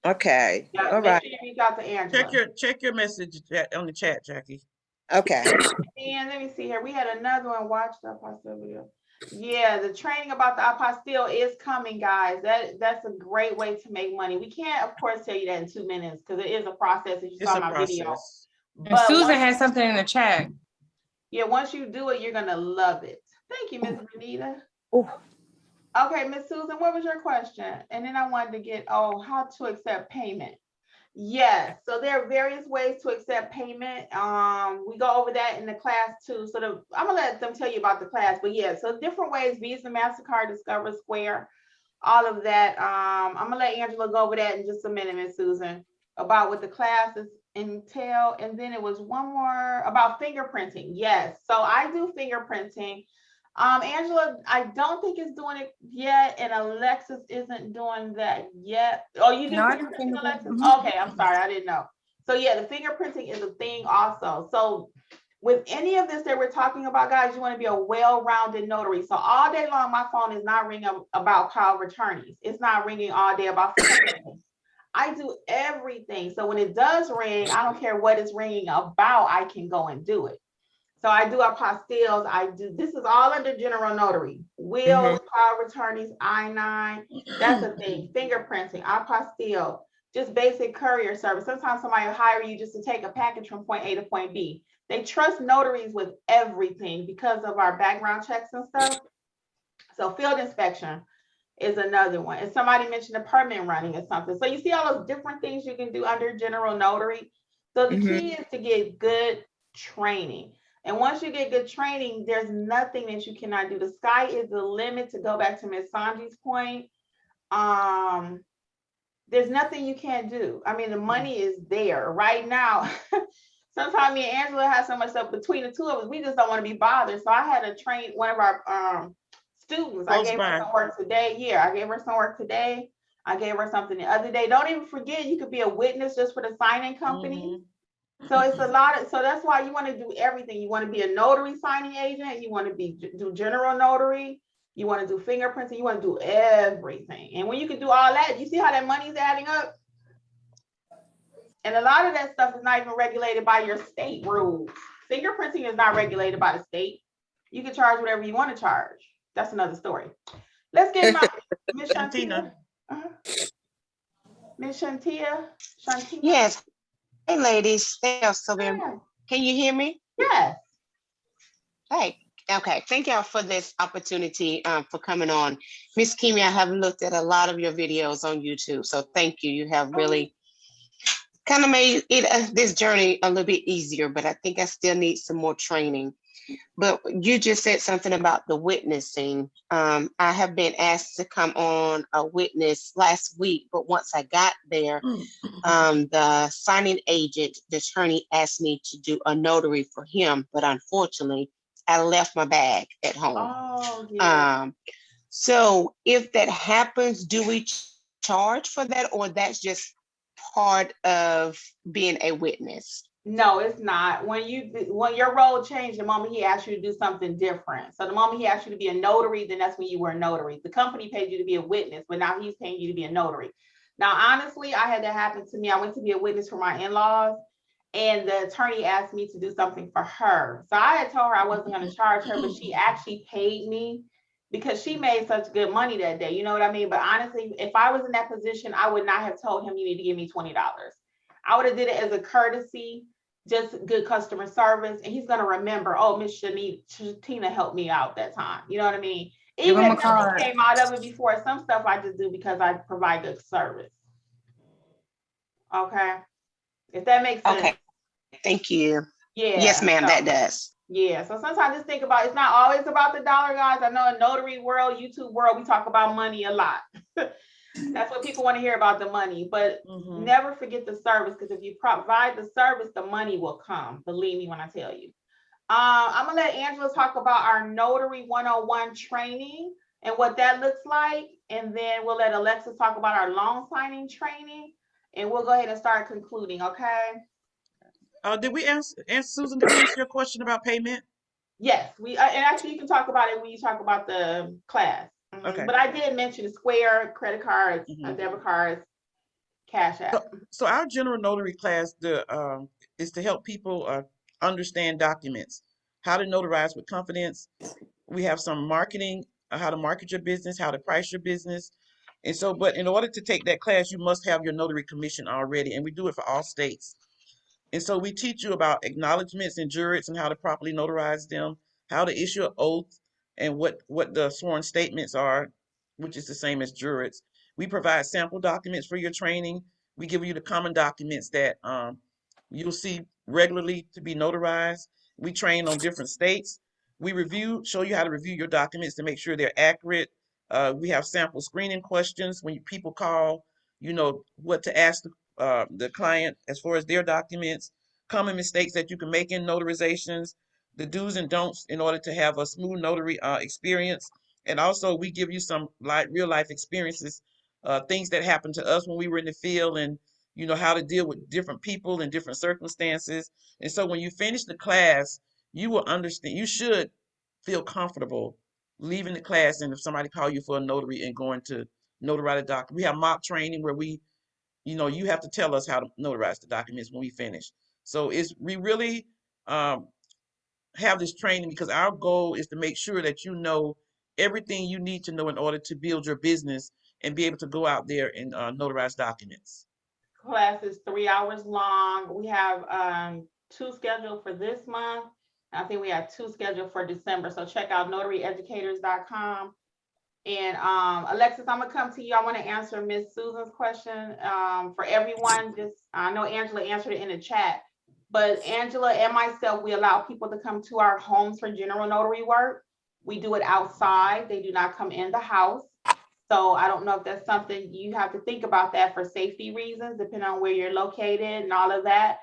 Okay. Yeah, all make right. sure you reach out to Angela. Check your message on the chat, Jackie. Okay. And let me see here. We had another one. Watch the apostille video. Yeah, the training about the apostille is coming, guys. That's a great way to make money. We can't, of course, tell you that in 2 minutes because it is a process. As you saw my video. And Susan has something in the chat. Yeah, once you do it, you're gonna love it. Thank you, Miss Renita. Okay, Miss Susan, what was your question? And then I wanted to get, how to accept payment. Yes, so there are various ways to accept payment. We go over that in the class too. So I'm gonna let them tell you about the class, but yeah, so different ways: Visa, MasterCard, Discover, Square, all of that. I'm gonna let Angela go over that in just a minute, Miss Susan, about what the classes entail. And then it was one more about fingerprinting. Yes, so I do fingerprinting. Angela, I don't think is doing it yet, and Alexis isn't doing that yet. Oh, you do fingerprinting, Alexis? Okay, I'm sorry, I didn't know. So yeah, the fingerprinting is a thing also. So with any of this that we're talking about, guys, you want to be a well-rounded notary. So all day long, my phone is not ringing about power of attorneys. It's not ringing all day about fingerprinting. I do everything. So when it does ring, I don't care what it's ringing about, I can go and do it. So I do apostilles. This is all under general notary. Wills, power of attorneys, I-9, that's a thing. Fingerprinting, apostille, just basic courier service. Sometimes somebody will hire you just to take a package from point A to point B. They trust notaries with everything because of our background checks and stuff. So field inspection is another one. And somebody mentioned a permit running or something. So you see all those different things you can do under general notary. So the key is to get good training. And once you get good training, there's nothing that you cannot do. The sky is the limit, to go back to Ms. Sanji's point. There's nothing you can't do. I mean, the money is there right now. Sometimes me and Angela have so much stuff between the two of us, we just don't want to be bothered. So I had to train one of our students. I gave her some work today. Yeah, I gave her some work today. I gave her something the other day. Don't even forget, you could be a witness just for the signing company. So it's a lot of, so that's why you want to do everything. You want to be a notary signing agent. You want to do general notary. You want to do fingerprinting. You want to do everything. And when you can do all that, you see how that money's adding up? And a lot of that stuff is not even regulated by your state rules. Fingerprinting is not regulated by the state. You can charge whatever you want to charge. That's another story. Let's get my Miss Shantia. Miss Shantia. Yes. Hey, ladies. Can you hear me? Yes. Hey. Okay. Thank y'all for this opportunity for coming on. Miss Kimmi, I have looked at a lot of your videos on YouTube. So thank you. You have really kind of made it this journey a little bit easier, but I think I still need some more training. But you just said something about the witnessing. I have been asked to come on a witness last week, but once I got there, the signing agent, the attorney, asked me to do a notary for him, but unfortunately, I left my bag at home. Oh, yeah. So if that happens, do we charge for that, or that's just part of being a witness? No, it's not. When your role changed, the moment he asked you to do something different. So the moment he asked you to be a notary, then that's when you were a notary. The company paid you to be a witness, but now he's paying you to be a notary. Now, honestly, I had that happen to me. I went to be a witness for my in-laws, and the attorney asked me to do something for her. So I had told her I wasn't going to charge her, but she actually paid me because she made such good money that day. You know what I mean? But honestly, if I was in that position, I would not have told him you need to give me $20. I would have did it as a courtesy, just good customer service, and he's gonna remember, oh, Miss Shatina helped me out that time. You know what I mean? Give Even him if a nothing card. came out of it before, some stuff I just do because I provide good service. Okay, if that makes sense. Okay, thank you. Yeah. Yes, ma'am, so, that does. Yeah, so sometimes just think about, it's not always about the dollar, guys. I know in notary world, YouTube world, we talk about money a lot. That's what people want to hear about, the money, but never forget the service, because if you provide the service, the money will come. Believe me when I tell you. I'm gonna let Angela talk about our Notary 101 training and what that looks like, and then we'll let Alexis talk about our loan signing training, and we'll go ahead and start concluding, okay? Did we answer, Susan, did we answer your question about payment? Yes, we and actually you can talk about it when you talk about the class. Okay. But I did mention Square, credit cards, debit cards, Cash App. So our general notary class is to help people understand documents, how to notarize with confidence. We have some marketing, how to market your business, how to price your business. And so, but in order to take that class, you must have your notary commission already, and we do it for all states. And so we teach you about acknowledgements and jurats and how to properly notarize them, how to issue an oath, and what the sworn statements are, which is the same as jurats. We provide sample documents for your training. We give you the common documents that you'll see regularly to be notarized. We train on different states. We show you how to review your documents to make sure they're accurate. We have sample screening questions when people call, you know what to ask the client as far as their documents, common mistakes that you can make in notarizations, the do's and don'ts in order to have a smooth notary experience. And also we give you some real life experiences, things that happened to us when we were in the field, and you know how to deal with different people in different circumstances. And so when you finish the class, you will understand, you should feel comfortable leaving the class, and if somebody call you for a notary and going to notarize a document. We have mock training where you have to tell us how to notarize the documents when we finish. So we really have this training because our goal is to make sure that you know everything you need to know in order to build your business and be able to go out there and notarize documents. Class is 3 hours long. We have 2 scheduled for this month. I think we have 2 scheduled for December. So check out notaryeducators.com. And Alexis, I'm gonna come to you. I want to answer Miss Susan's question for everyone. I know Angela answered it in the chat, but Angela and myself, we allow people to come to our homes for general notary work. We do it outside. They do not come in the house. So I don't know if that's something you have to think about, that for safety reasons, depending on where you're located and all of that.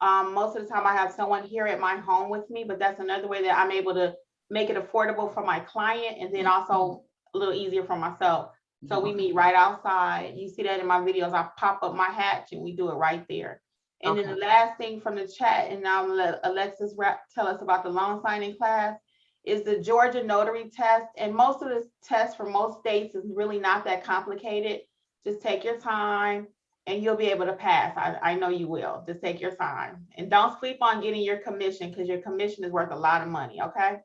Most of the time I have someone here at my home with me, but that's another way that I'm able to make it affordable for my client, and then also a little easier for myself. So we meet right outside. You see that in my videos. I pop up my hatch and we do it right there. And then the last thing from the chat, and now I'm gonna let Alexis tell us about the loan signing class, is the Georgia notary test. And most of the tests for most states is really not that complicated. Just take your time and you'll be able to pass. I know you will. Just take your time. And don't sleep on getting your commission, because your commission is worth a lot of money, okay?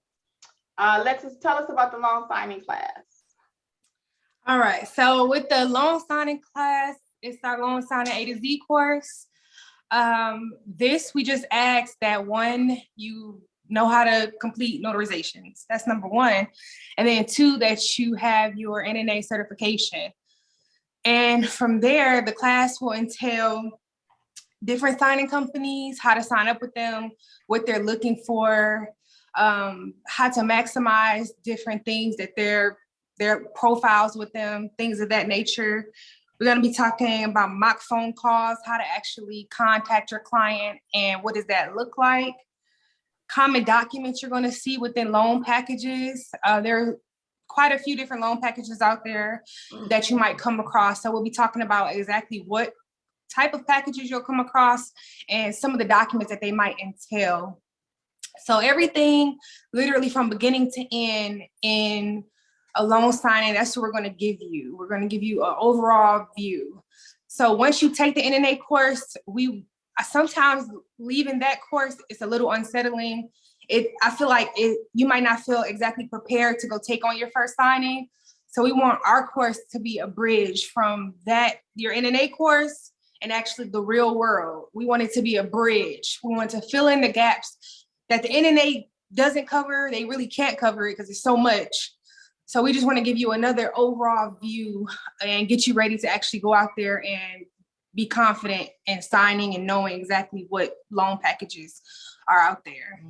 Alexis, tell us about the loan signing class. All right, so with the loan signing class, it's our loan signing A to Z course. We just ask that one, you know how to complete notarizations. That's number 1. And then 2, that you have your NNA certification. And from there, the class will entail different signing companies, how to sign up with them, what they're looking for, how to maximize different things that their profiles with them, things of that nature. We're going to be talking about mock phone calls, how to actually contact your client and what does that look like. Common documents you're going to see within loan packages. There are quite a few different loan packages out there that you might come across. So we'll be talking about exactly what type of packages you'll come across and some of the documents that they might entail. So everything literally from beginning to end in a loan signing, that's what we're going to give you. We're going to give you an overall view. So once you take the NNA course, sometimes leaving that course, it's a little unsettling. I feel like you might not feel exactly prepared to go take on your first signing. So we want our course to be a bridge from your NNA course, and actually the real world. We want it to be a bridge. We want to fill in the gaps that the NNA doesn't cover. They really can't cover it because it's so much. So we just want to give you another overall view and get you ready to actually go out there and be confident in signing and knowing exactly what loan packages are out there.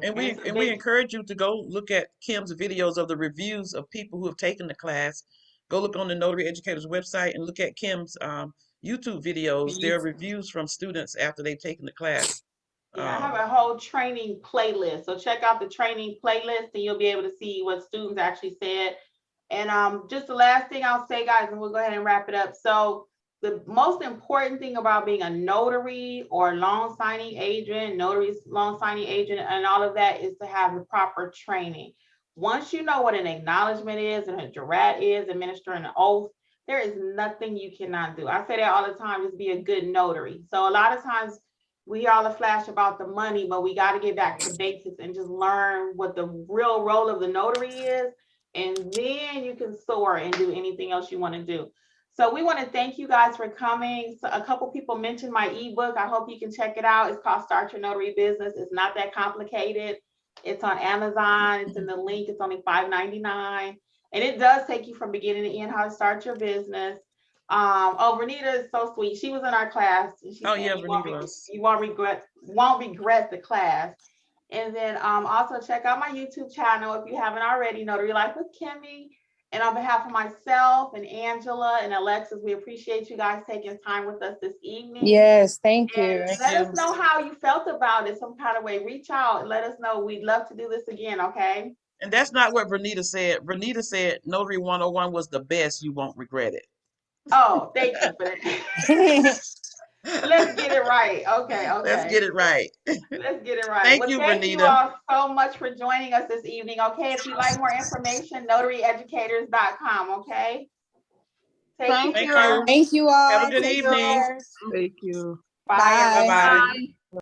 And we encourage you to go look at Kim's videos of the reviews of people who have taken the class. Go look on the Notary Educators website and look at Kim's YouTube videos. There are reviews from students after they've taken the class. Yeah, I have a whole training playlist. So check out the training playlist and you'll be able to see what students actually said. And just the last thing I'll say, guys, and we'll go ahead and wrap it up. So the most important thing about being a notary or loan signing agent, notary's loan signing agent, and all of that is to have the proper training. Once you know what an acknowledgement is and a jurat is, administering an oath, there is nothing you cannot do. I say that all the time, just be a good notary. So a lot of times we hear all the flash about the money, but we got to get back to basics and just learn what the real role of the notary is. And then you can soar and do anything else you want to do. So we want to thank you guys for coming. So a couple people mentioned my ebook. I hope you can check it out. It's called Start Your Notary Business. It's not that complicated. It's on Amazon. It's in the link. It's only $5.99. And it does take you from beginning to end how to start your business. Renita is so sweet. She was in our class. You won't regret the class. And then also check out my YouTube channel if you haven't already, Notary Life with Kimmi. And on behalf of myself and Angela and Alexis, we appreciate you guys taking time with us this evening. Yes, thank you. Let us know how you felt about it some kind of way. Reach out and let us know. We'd love to do this again, okay? And that's not what Renita said. Renita said Notary 101 was the best. You won't regret it. Oh, thank you for that. Let's get it right. Okay. Let's get it right. Let's get it right. Thank you, Renita. You all so much for joining us this evening. Okay, if you'd like more information, notaryeducators.com. Okay. Thank you. Thank you all. Have a good evening. Thank you. Bye. Bye.